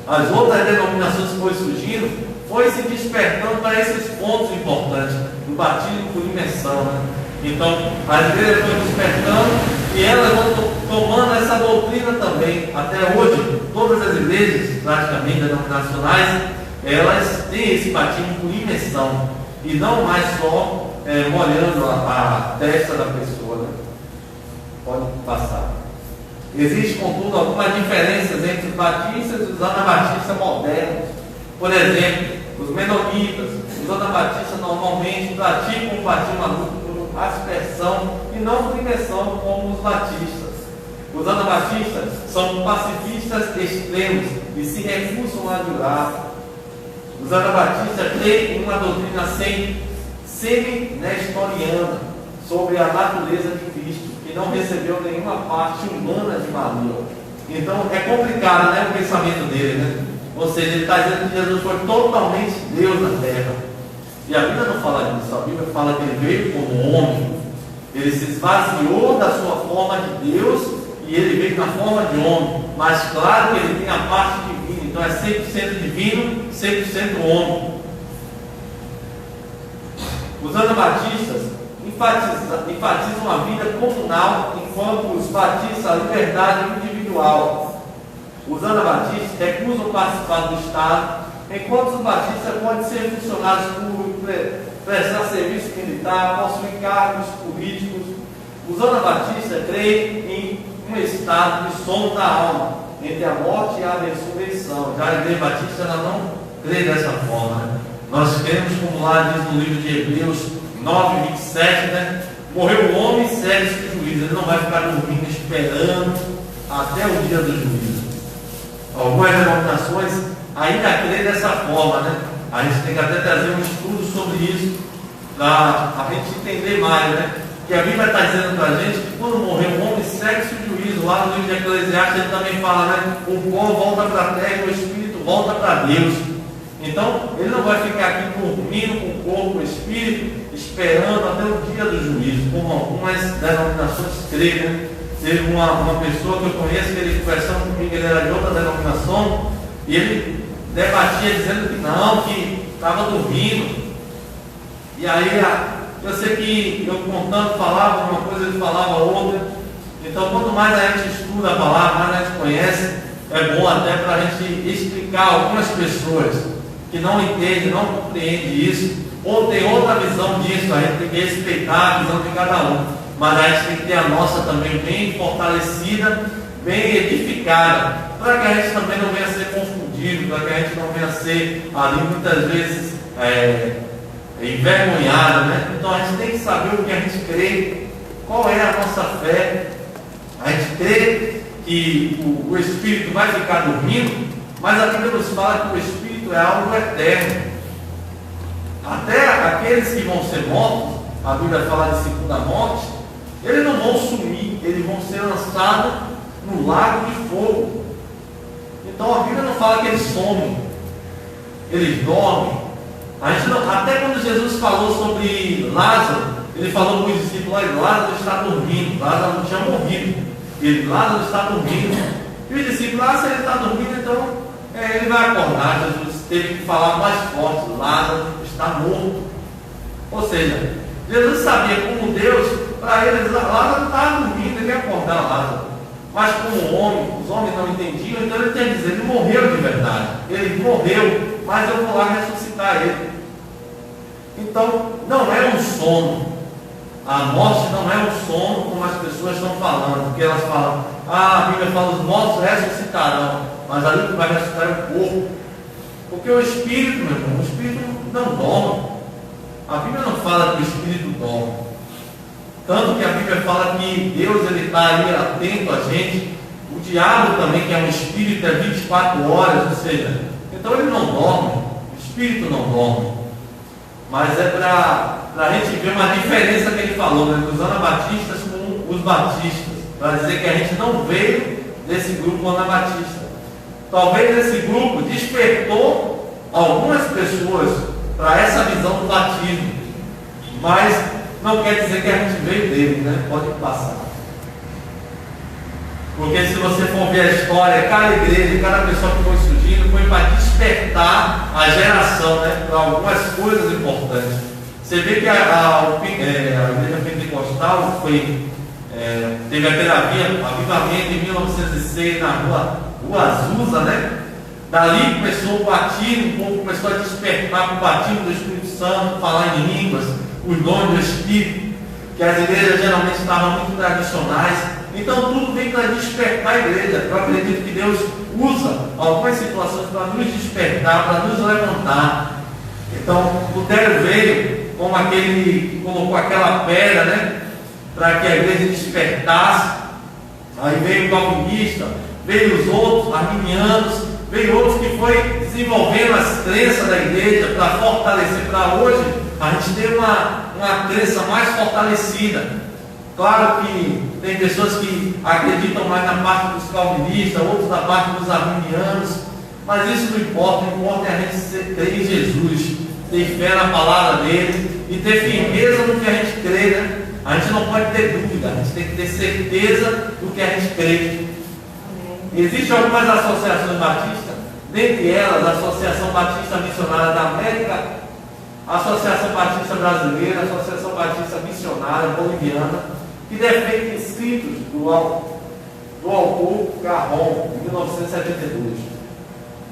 as outras denominações que foi surgindo, foi se despertando para esses pontos importantes, do batismo por imersão, né? Então, as igrejas foram despertando e elas vão tomando essa doutrina também. Até hoje, todas as igrejas, praticamente denominacionais, elas têm esse batismo por imersão e não mais só molhando a testa da pessoa, né? Pode passar. Existe, contudo, algumas diferenças entre os batistas e os anabatistas modernos. Por exemplo, os menonitas, os anabatistas normalmente praticam o batismo adulto por aspersão e não por imersão como os batistas. Os anabatistas são pacifistas extremos e se recusam a jurar. Os anabatistas creem em uma doutrina semi-nestoriana sobre a natureza de Cristo, que não recebeu nenhuma parte humana de Maria. Então é complicado, né, o pensamento dele, né? Ou seja, ele está dizendo que Jesus foi totalmente Deus na terra. E a Bíblia não fala disso. A Bíblia fala que ele veio como homem. Ele se esvaziou da sua forma de Deus e ele veio na forma de homem. Mas claro que ele tem a parte divina. Então é 100% divino, 100% homem. Os anabatistas enfatizam a vida comunal, enquanto os batistas a liberdade individual. Os anabatistas recusam participar do Estado, enquanto os batistas podem ser funcionários públicos, prestar serviço militar, possuir cargos políticos. Os anabatistas creem em um estado de som da alma, entre a morte e a ressurreição. Já a igreja batista ela não crê dessa forma, né? Nós cremos, como lá diz no livro de Hebreus 9, 27, né? Morreu o homem, segue-se o juízo. Ele não vai ficar dormindo esperando até o dia do juízo. Algumas denominações ainda creem dessa forma, né? A gente tem que até trazer um estudo sobre isso, para a gente entender mais, né? Que a Bíblia está dizendo para a gente que quando morreu o homem, segue-se o juízo. Lá no livro de Eclesiastes ele também fala, né? O pó volta para a terra e o espírito volta para Deus. Então, ele não vai ficar aqui dormindo com o corpo, o espírito, esperando até o dia do juízo, como algumas denominações creem, né? Teve uma pessoa que eu conheço, que ele conversando comigo, ele era de outra denominação, e ele debatia dizendo que não, que estava dormindo. E aí, eu sei que eu contando falava uma coisa, ele falava outra. Então, quanto mais a gente estuda a palavra, mais a gente conhece, é bom até para a gente explicar algumas pessoas que não entendem, não compreendem isso, ou tem outra visão disso. A gente tem que respeitar a visão de cada um, mas a gente tem que ter a nossa também bem fortalecida, bem edificada, para que a gente também não venha a ser confundido, para que a gente não venha a ser ali muitas vezes envergonhado, né? Então a gente tem que saber o que a gente crê, qual é a nossa fé. A gente crê que o Espírito vai ficar dormindo, mas a Bíblia nos fala que o Espírito é algo eterno. Até aqueles que vão ser mortos, a Bíblia fala de segunda morte, eles não vão sumir, eles vão ser lançados no lago de fogo. Então a Bíblia não fala que eles somem, eles dormem. A gente não, até quando Jesus falou sobre Lázaro, ele falou para os discípulos: Lázaro está dormindo. Lázaro não tinha morrido, Lázaro está dormindo. E os discípulos: se ele está dormindo, então ele vai acordar. Jesus teve que falar mais forte: Lázaro está morto. Ou seja, Jesus sabia, como Deus, para eles Lázaro estava dormindo, ele ia acordar Lázaro. Mas como homem, os homens não entendiam, então ele tem que dizer: ele morreu de verdade, ele morreu, mas eu vou lá ressuscitar ele. Então não é um sono. A morte não é um sono, como as pessoas estão falando, porque elas falam: a Bíblia fala os mortos ressuscitarão, mas ali que vai ressuscitar é o corpo. Porque o Espírito, meu irmão, o Espírito não dorme. A Bíblia não fala que o Espírito dorme. Tanto que a Bíblia fala que Deus está ali atento a gente. O diabo também, que é um espírito, é 24 horas, ou seja, então ele não dorme, o Espírito não dorme. Mas é para a gente ver uma diferença que ele falou, né, dos anabatistas com os batistas, para dizer que a gente não veio desse grupo anabatista. Talvez esse grupo despertou algumas pessoas para essa visão do batismo, mas não quer dizer que a gente veio dele, né? Pode passar. Porque se você for ver a história, cada igreja, cada pessoa que foi surgindo, foi para despertar a geração, né, para algumas coisas importantes. Você vê que a igreja pentecostal teve aquele avivamento em 1906 na rua Azusa, né? Dali começou o batismo, o povo começou a despertar para o batismo do Espírito Santo, falar em línguas, os nomes do Espírito, que as igrejas geralmente estavam muito tradicionais. Então tudo vem para despertar a igreja. Eu acredito que Deus usa algumas situações para nos despertar, para nos levantar. Então Lutero veio como aquele que colocou aquela pedra, né, para que a igreja despertasse. Aí veio o calvinista, veio os outros, arminianos, veio outros que foi desenvolvendo as crenças da igreja para fortalecer. Para hoje a gente ter uma crença mais fortalecida. Claro que tem pessoas que acreditam mais na parte dos calvinistas, outros na parte dos arminianos, mas isso não importa. O importa é a gente crer em Jesus, ter fé na palavra dele e ter firmeza no que a gente crê, né? A gente não pode ter dúvida, a gente tem que ter certeza do que a gente crê. Existem algumas associações batistas, dentre elas a Associação Batista Missionária da América, a Associação Batista Brasileira, a Associação Batista Missionária Boliviana, que defende escritos do autor Carron, de 1972,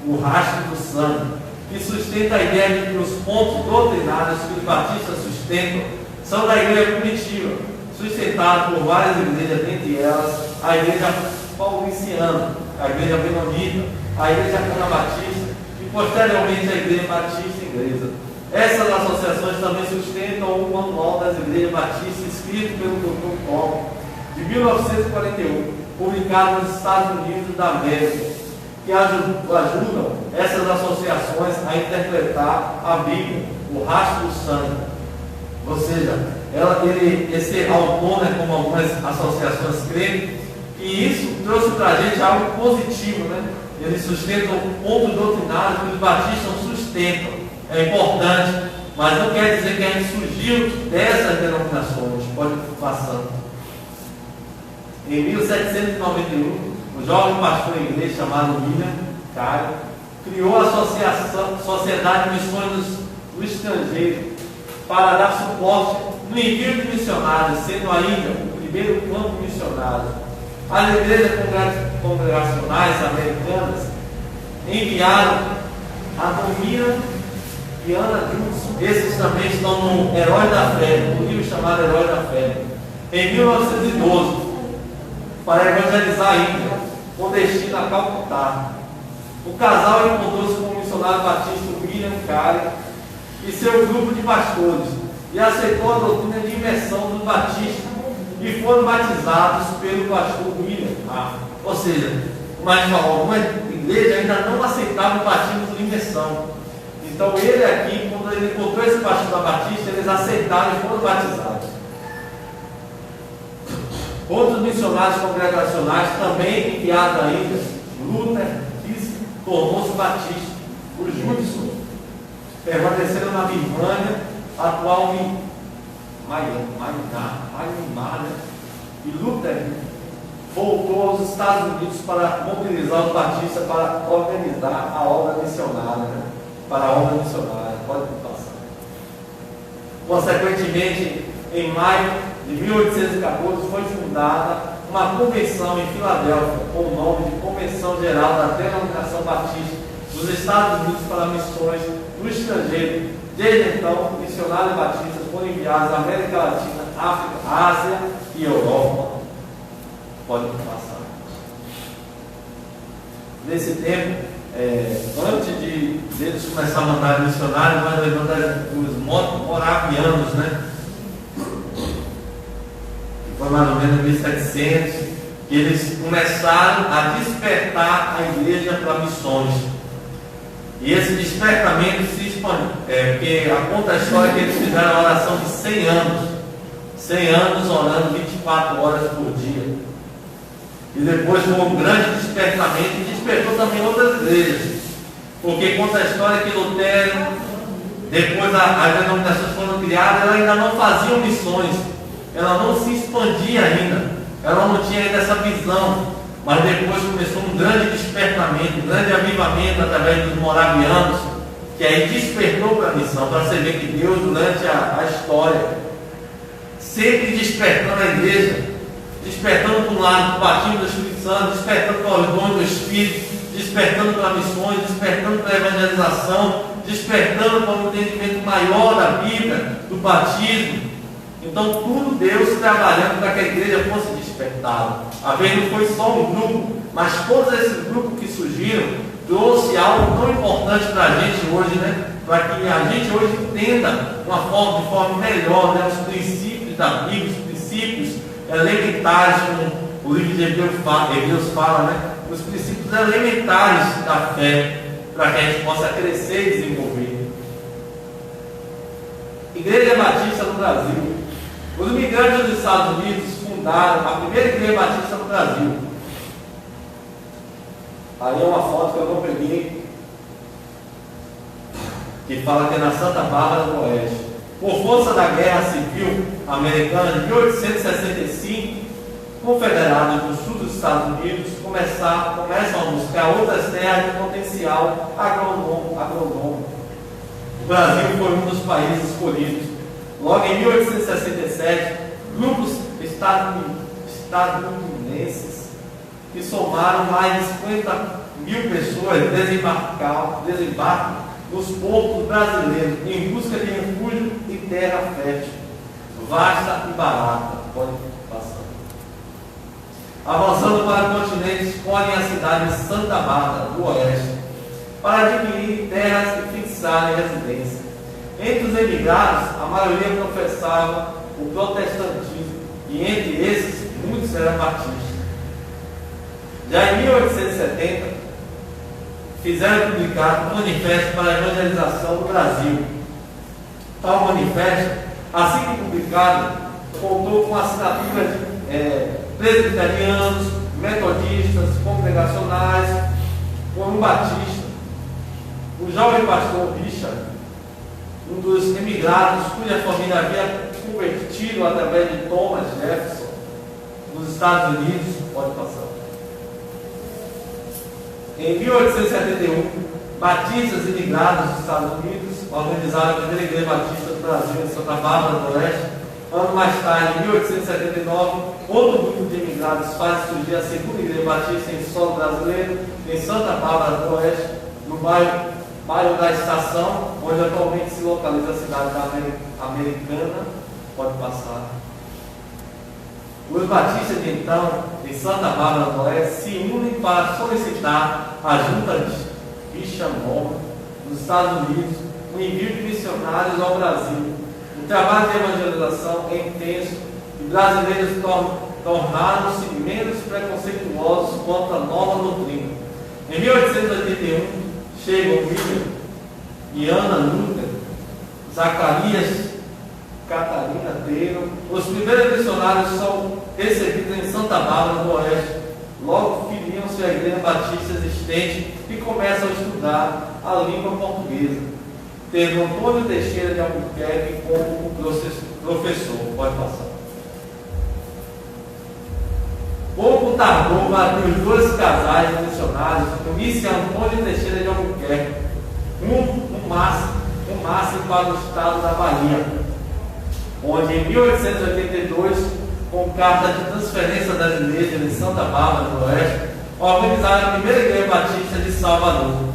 o Rastro do Sangue, que sustenta a ideia de que os pontos doutrinários que os batistas sustentam são da igreja primitiva, sustentados por várias igrejas, dentre elas a igreja pauliciana, a igreja menonita, a igreja canabatista e posteriormente a igreja batista inglesa. Essas associações também sustentam o Manual das Igrejas Batistas, escrito pelo Dr. Cobb, de 1941, publicado nos Estados Unidos da América, que ajudam essas associações a interpretar a Bíblia, o Rastro do Sangue. Ou seja, esse autor, né, como algumas associações creem, e isso trouxe para a gente algo positivo, né? Ele sustenta o ponto doutrinário que os batistas sustentam. É importante, mas não quer dizer que a gente surgiu dessas denominações. Pode ir passando. Em 1791, o jovem pastor inglês chamado William Carey criou a Sociedade de Missões do Estrangeiro para dar suporte no envio de missionários, sendo a Índia o primeiro campo missionário. As igrejas congregacionais americanas enviaram a Domina e Ana Johnson. Esses também estão no Herói da Fé, no livro chamado Herói da Fé, em 1912, para evangelizar a Índia, com destino a Calcutá. O casal encontrou-se com o missionário batista William Carey e seu grupo de pastores, e aceitou a doutrina de imersão dos batistas, e foram batizados pelo pastor William. Ou seja, mas algumas igrejas ainda não aceitavam o batismo de imersão. Então ele aqui, quando ele encontrou esse pastor da Batista, eles aceitaram e foram batizados. Outros missionários congregacionais também enviados à Índia, Luther tornou-se batista. Os Judson permaneceram na Birmânia, atual Myanmar, né? E Luther voltou aos Estados Unidos para mobilizar os batistas para organizar a obra missionária, né? Para a obra missionária. Pode passar. Consequentemente, em maio de 1814 foi fundada uma convenção em Filadélfia com o nome de Convenção Geral da Denominação Batista dos Estados Unidos para Missões no Estrangeiro. Desde então, missionários batistas foram enviados à América Latina, África, Ásia e Europa. Pode passar. nesse tempo, antes de eles começar a mandar missionários, nós levamos os moravianos, né? Foi mais ou menos em 1700, que eles começaram a despertar a igreja para missões. E esse despertamento se expande, porque conta a história que eles fizeram a oração de 100 anos. 100 anos orando 24 horas por dia. E depois foi um grande despertamento e despertou também outras igrejas. Porque conta a história que Lutero, depois as denominações foram criadas, elas ainda não faziam missões. Ela não se expandia ainda. Ela não tinha ainda essa visão. Mas depois começou um grande despertamento, um grande avivamento através dos moravianos, que aí despertou para a missão, para você ver que Deus, durante a história, sempre despertando a igreja, despertando para um lado, para o batismo do Espírito Santo, despertando para os dons do Espírito, despertando para missões, despertando para a evangelização, despertando para um entendimento maior da Bíblia, do batismo. Então, tudo Deus trabalhando para que a igreja fosse despertada. A vez não foi só um grupo, mas todos esses grupos que surgiram trouxe algo tão importante para a gente hoje, né? Para que a gente hoje entenda de forma melhor, né? Os princípios da Bíblia, os princípios elementares, como o livro de Hebreus fala, né? Os princípios elementares da fé, para que a gente possa crescer e desenvolver. Igreja Batista no Brasil. Os imigrantes dos Estados Unidos fundaram a primeira igreja batista no Brasil. Aí é uma foto que eu não peguei, que fala que é na Santa Bárbara do Oeste. Por força da Guerra Civil Americana de 1865, confederados do sul dos Estados Unidos começam a buscar outras terras de potencial agronômico. O Brasil foi um dos países escolhidos. Logo em 1867, grupos estadunidenses que somaram mais de 50 mil pessoas desembarcam nos portos brasileiros em busca de refúgio e terra fértil, vasta e barata. Pode passar. Avançando para o continente, escolhem a cidade de Santa Bárbara do Oeste para adquirir terras e fixarem residência. Entre os emigrados, a maioria professava o protestantismo, e entre esses, muitos eram batistas. Já em 1870, fizeram publicar um manifesto para a evangelização do Brasil. Tal manifesto, assim que publicado, contou com assinaturas de presbiterianos, metodistas, congregacionais, por um batista. O jovem pastor Richard, um dos emigrados cuja família havia convertido através de Thomas Jefferson nos Estados Unidos, pode passar. Em 1871, batistas imigrados dos Estados Unidos organizaram a primeira igreja batista do Brasil em Santa Bárbara do Oeste. Ano mais tarde, em 1879, outro grupo de imigrados faz surgir a segunda igreja batista em solo brasileiro, em Santa Bárbara do Oeste, no bairro da Estação, onde atualmente se localiza a cidade da Americana. Pode passar. Os batistas, então, em Santa Bárbara do Oeste, se unem para solicitar à junta de Richard Morgan, nos Estados Unidos, o envio de missionários ao Brasil. O trabalho de evangelização é intenso e brasileiros tornaram-se menos preconceituosos quanto à nova doutrina. Em 1881, chegam William e Ana Luther, Zacarias, Catarina Taylor. Os primeiros missionários são recebidos em Santa Bárbara do Oeste. Logo filiam-se à igreja batista existente e começam a estudar a língua portuguesa, tendo Antônio Teixeira de Albuquerque como professor. Pode passar. Pouco tardou para que os dois casais missionários unissem Antônio Teixeira de Albuquerque, um máximo para o estado da Bahia, onde em 1882, com carta de transferência das igrejas de Santa Bárbara do Oeste, organizaram a primeira igreja batista de Salvador.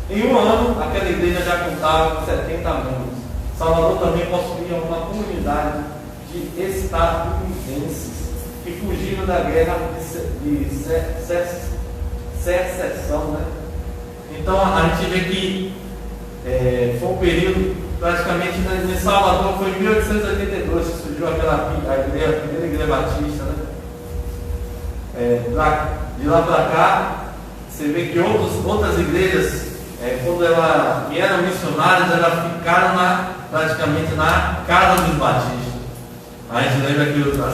Em um ano, aquela igreja já contava com 70 membros. Salvador também possuía uma comunidade de estadunidenses que fugiram da guerra de secessão, né? Então a gente vê que foi um período, praticamente em Salvador, foi em 1882 que surgiu a primeira igreja batista, né? De lá para cá, você vê que outras igrejas, quando elas vieram missionárias, elas ficaram praticamente na casa dos batistas. A gente lembra que a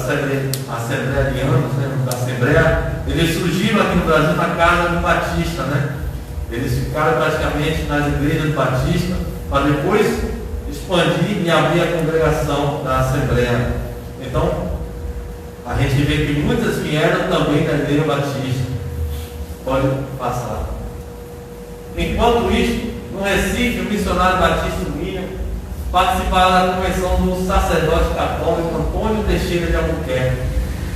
Assembleia de Anos, né, da Assembleia, eles surgiram aqui no Brasil na casa do Batista, né? Eles ficaram praticamente nas igrejas batistas para depois expandir e abrir a congregação da Assembleia. Então, a gente vê que muitas vieram também da igreja batista. Pode passar. Enquanto isso, no Recife, o missionário batista William participava da convenção do sacerdote católico Antônio Teixeira de Albuquerque.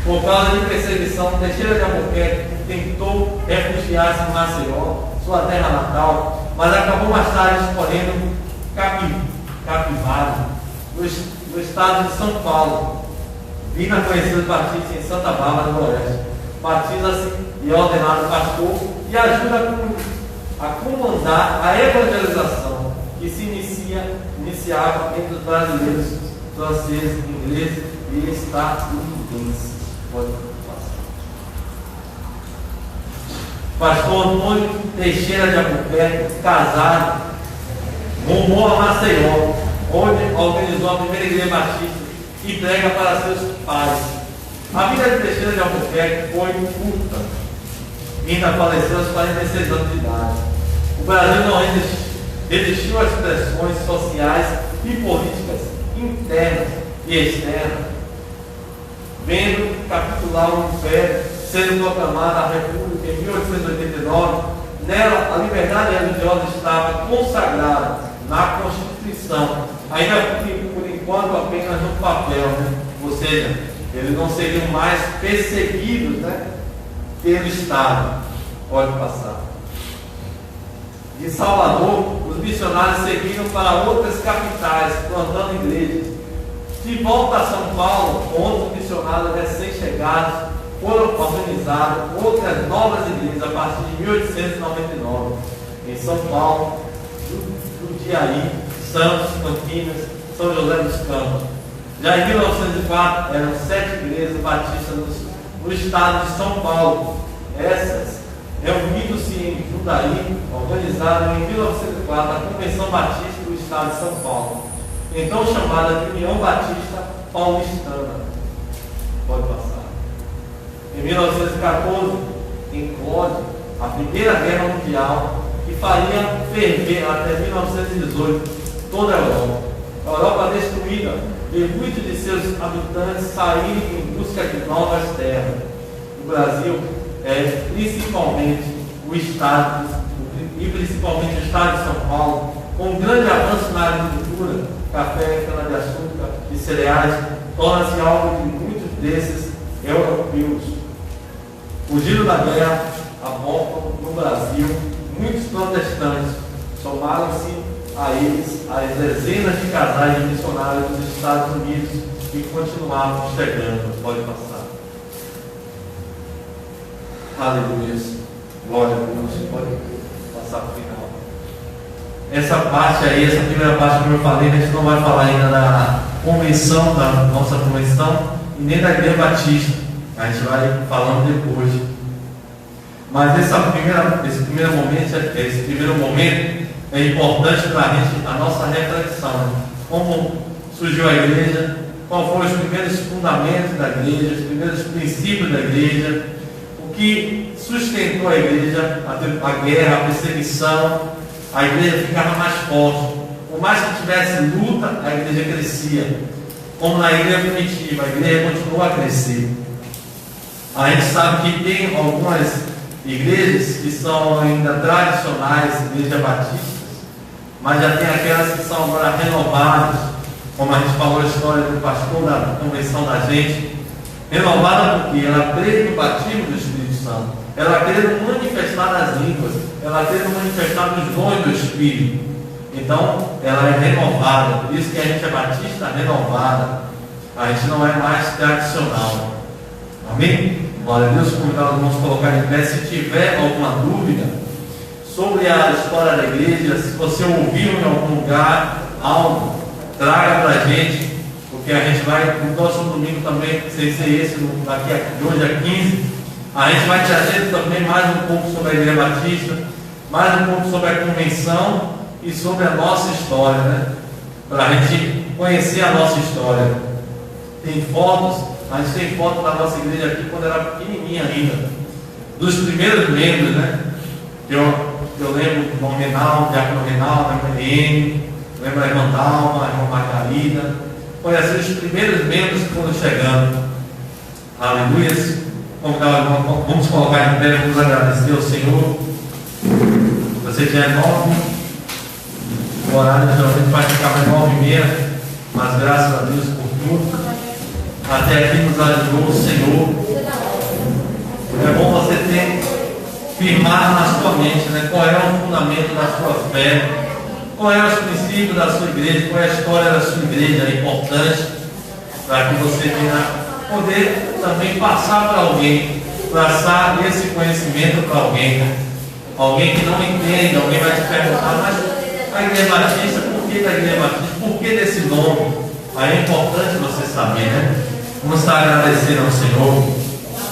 Por causa de perseguição, Teixeira de Albuquerque tentou refugiar-se em Maceió, sua terra natal, mas acabou mais tarde escolhendo Capivari, no estado de São Paulo, vindo a conhecer os batistas em Santa Bárbara do Oeste. Batiza-se e é ordenado pastor e ajuda a comandar a evangelização que se iniciava entre os brasileiros, franceses, ingleses e estadunidenses. Pode passar. Pastor Antônio Teixeira de Albuquerque, casado, rumou a Maceió, onde organizou a primeira igreja batista e prega para seus pais. A vida de Teixeira de Albuquerque foi curta, ainda faleceu aos 46 anos de idade. O Brasil não resistiu às pressões sociais e políticas internas e externas, vendo capitular o Império, sendo proclamada a República em 1889. Nela, a liberdade religiosa estava consagrada na Constituição, ainda por enquanto apenas no papel, né? Ou seja, eles não seriam mais perseguidos, né, pelo Estado. Pode passar. De Salvador, os missionários seguiram para outras capitais, plantando igrejas. De volta a São Paulo, outros missionários recém-chegados foram organizados outras novas igrejas a partir de 1899, em São Paulo, Jundiaí, Santos, Campinas, São José dos Campos. Já em 1904, eram 7 igrejas batistas no estado de São Paulo. Essas, reunindo-se em Jundiaí, organizaram em 1904 a Convenção Batista do Estado de São Paulo, então chamada de União Batista Paulistana. Pode passar. Em 1914, em Clóvis, a Primeira Guerra Mundial, que faria ferver até 1918 toda a Europa. A Europa destruída, e muitos de seus habitantes saíram em busca de novas terras. O Brasil principalmente o Estado, e principalmente o Estado de São Paulo, com um grande avanço na agricultura, café, cana-de-açúcar e cereais, torna-se alvo de muitos desses europeus. Fugiram da guerra, a volta no Brasil, muitos protestantes somaram-se a eles as dezenas de casais de missionários dos Estados Unidos que continuavam chegando. Pode passar. Aleluia. Glória a Deus. Pode passar para o final. Essa parte aí, essa primeira parte, como eu falei, a gente não vai falar ainda da convenção, da nossa convenção, e nem da Igreja Batista. A gente vai falando depois. Mas esse primeiro momento é importante para a gente, a nossa reflexão. Como surgiu a igreja, qual foram os primeiros fundamentos da igreja, os primeiros princípios da igreja, o que sustentou a igreja, a guerra, a perseguição. A igreja ficava mais forte. Por mais que tivesse luta, a igreja crescia. Como na igreja primitiva, a igreja continuou a crescer. A gente sabe que tem algumas igrejas que são ainda tradicionais, igrejas batistas, mas já tem aquelas que são agora renovadas, como a gente falou a história do pastor da convenção da gente, renovada porque ela crê no batismo do Espírito Santo, ela crê no manifestar das línguas, ela crê no manifestar dos dons do Espírito. Então, ela é renovada, por isso que a gente é batista renovada, a gente não é mais tradicional. Amém? Glória a Deus, convidar os irmãos a colocar em pé. Se tiver alguma dúvida sobre a história da igreja, se você ouviu em algum lugar algo, traga para a gente, porque a gente vai, no próximo domingo também, sem ser esse, daqui de hoje a 15, a gente vai trazer também mais um pouco sobre a Igreja Batista, mais um pouco sobre a convenção e sobre a nossa história, né? Para a gente conhecer a nossa história. Tem fotos, a gente tem foto da nossa igreja aqui quando era pequenininha ainda, dos primeiros membros, né? Eu lembro do irmão Renal, Diácono Renal, da MN, lembro da irmã Dalma, a irmã Margarida. Foi assim os primeiros membros que foram chegando. Aleluia. Vamos colocar em pé, vamos agradecer ao Senhor. Você já é 9, o horário geralmente vai ficar para 9h30, mas graças a Deus por tudo. Até aqui nos ajudou o Senhor. É bom você ter firmado na sua mente, né? Qual é o fundamento da sua fé, qual é os princípios da sua igreja, qual é a história da sua igreja. É importante para que você venha poder também passar para alguém, passar esse conhecimento para alguém, né? Alguém que não entende, alguém vai te perguntar, mas a Igreja Batista, por que da Igreja Batista? Por que desse nome? Aí é importante você saber, né? Vamos estar agradecendo ao Senhor.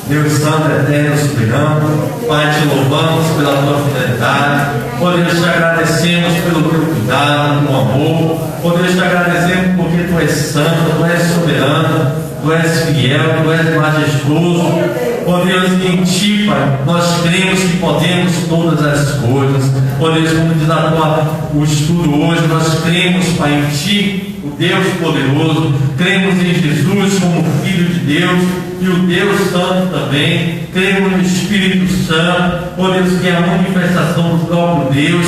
Deus Santo, Eterno, Soberano, Pai, te louvamos pela tua fidelidade. Ó Deus, te agradecemos pelo teu cuidado, teu amor. Ó Deus, te agradecemos porque tu és santo, tu és soberano, tu és fiel, tu és majestoso. Ó Deus, em ti, Pai, nós cremos que podemos todas as coisas. Ó Deus, como diz o estudo hoje, nós cremos, Pai, em ti, o Deus poderoso. Cremos em Jesus como Filho de Deus e o Deus Santo também. Cremos no Espírito Santo. Ó Deus, que é a manifestação do próprio Deus.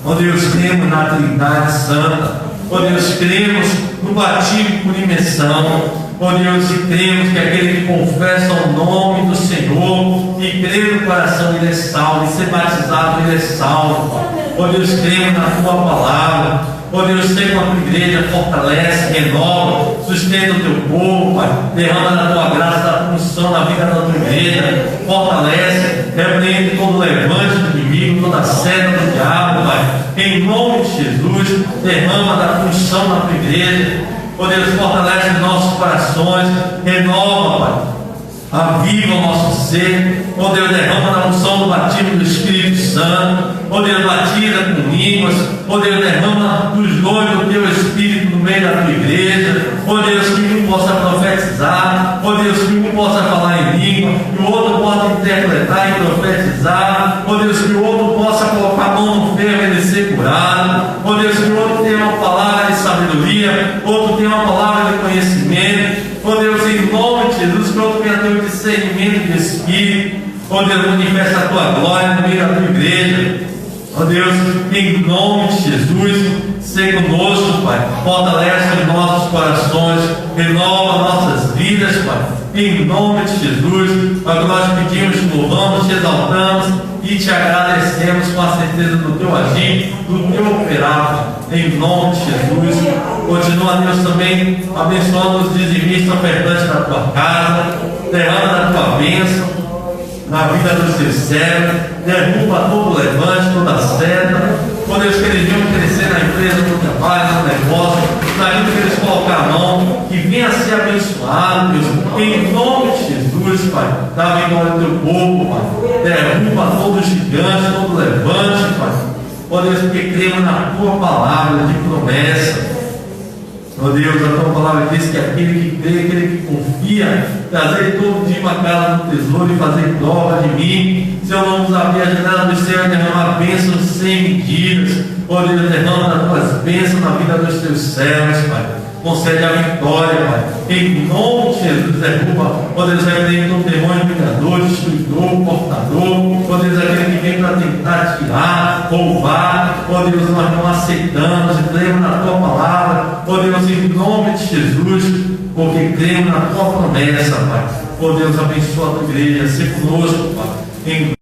Ó Deus, cremos na Trindade Santa. Ó Deus, cremos no batismo por imersão. Ó Deus, e cremos que aquele que confessa o nome do Senhor e crê no coração, ele é salvo, e ser batizado, ele é salvo. Ó Deus, cremos na tua palavra. Ó Deus, seja uma tua igreja, fortalece, renova, sustenta o teu povo, Pai. Derrama na tua graça, da função na vida da tua igreja. Fortalece, repreende todo levante do inimigo, toda seta do diabo, Pai. Em nome de Jesus, derrama da função na tua igreja. Ó Deus, fortalece os nossos corações, renova, Pai, aviva o nosso ser. Ó Deus, derrama na unção do batismo do Espírito Santo. Ó Deus, batiza com línguas. Ó Deus, derrama dos dons do teu Espírito no meio da tua igreja. Ó Deus, que um possa profetizar. Ó Deus, que um possa falar em língua, que o outro possa interpretar e profetizar. Ó Deus, que o outro possa colocar a mão no ferro e ele ser curado. Ó Deus, que o outro tenha uma palavra de sabedoria, outro tenha uma palavra de conhecimento. Ó Deus, em nome de Jesus, que outro tenha teu discernimento de Espírito. Ó Deus, manifesta a tua glória no meio da tua igreja. Ó Deus, em nome de Jesus, seja conosco, Pai. Fortalece os nossos corações, renova nossas vidas, Pai. Em nome de Jesus, nós pedimos, te louvamos, te exaltamos e te agradecemos com a certeza do teu agir, do teu operar, em nome de Jesus. Continua, Deus, também abençoando os dizimistas ofertantes da tua casa, derrama da tua bênção na vida dos teus servos, derruba todo levante, toda seta. Ó Deus, que eles venham crescer na empresa, no trabalho, no negócio, naquilo que eles colocar a mão, que venha a ser abençoado, Deus, em nome de Jesus, Pai. Dá vitória ao teu povo, Pai. Derruba todo gigante, todo levante, Pai. Ó Deus, porque cremos na tua palavra de promessa. Ó Deus, a tua palavra diz que aquele que crê, aquele que confia, trazer todo dia uma casa do tesouro e fazer prova de mim. Se eu não nos abrir a janela do céu e derramar bênçãos sem medidas, ó Deus, derrama as tuas bênçãos na vida dos teus servos, Pai. Concede a vitória, Pai. Em nome de Jesus, derruba, ó Deus, repreende todo demônio, vingador, destruidor, portador, ó Deus, aquele que vem para tentar tirar, roubar, ó Deus, nós não aceitamos e cremos na tua palavra, ó Deus, em nome de Jesus, porque cremos na tua promessa, Pai. Ó Deus, abençoa a tua igreja, se conosco, Pai. Em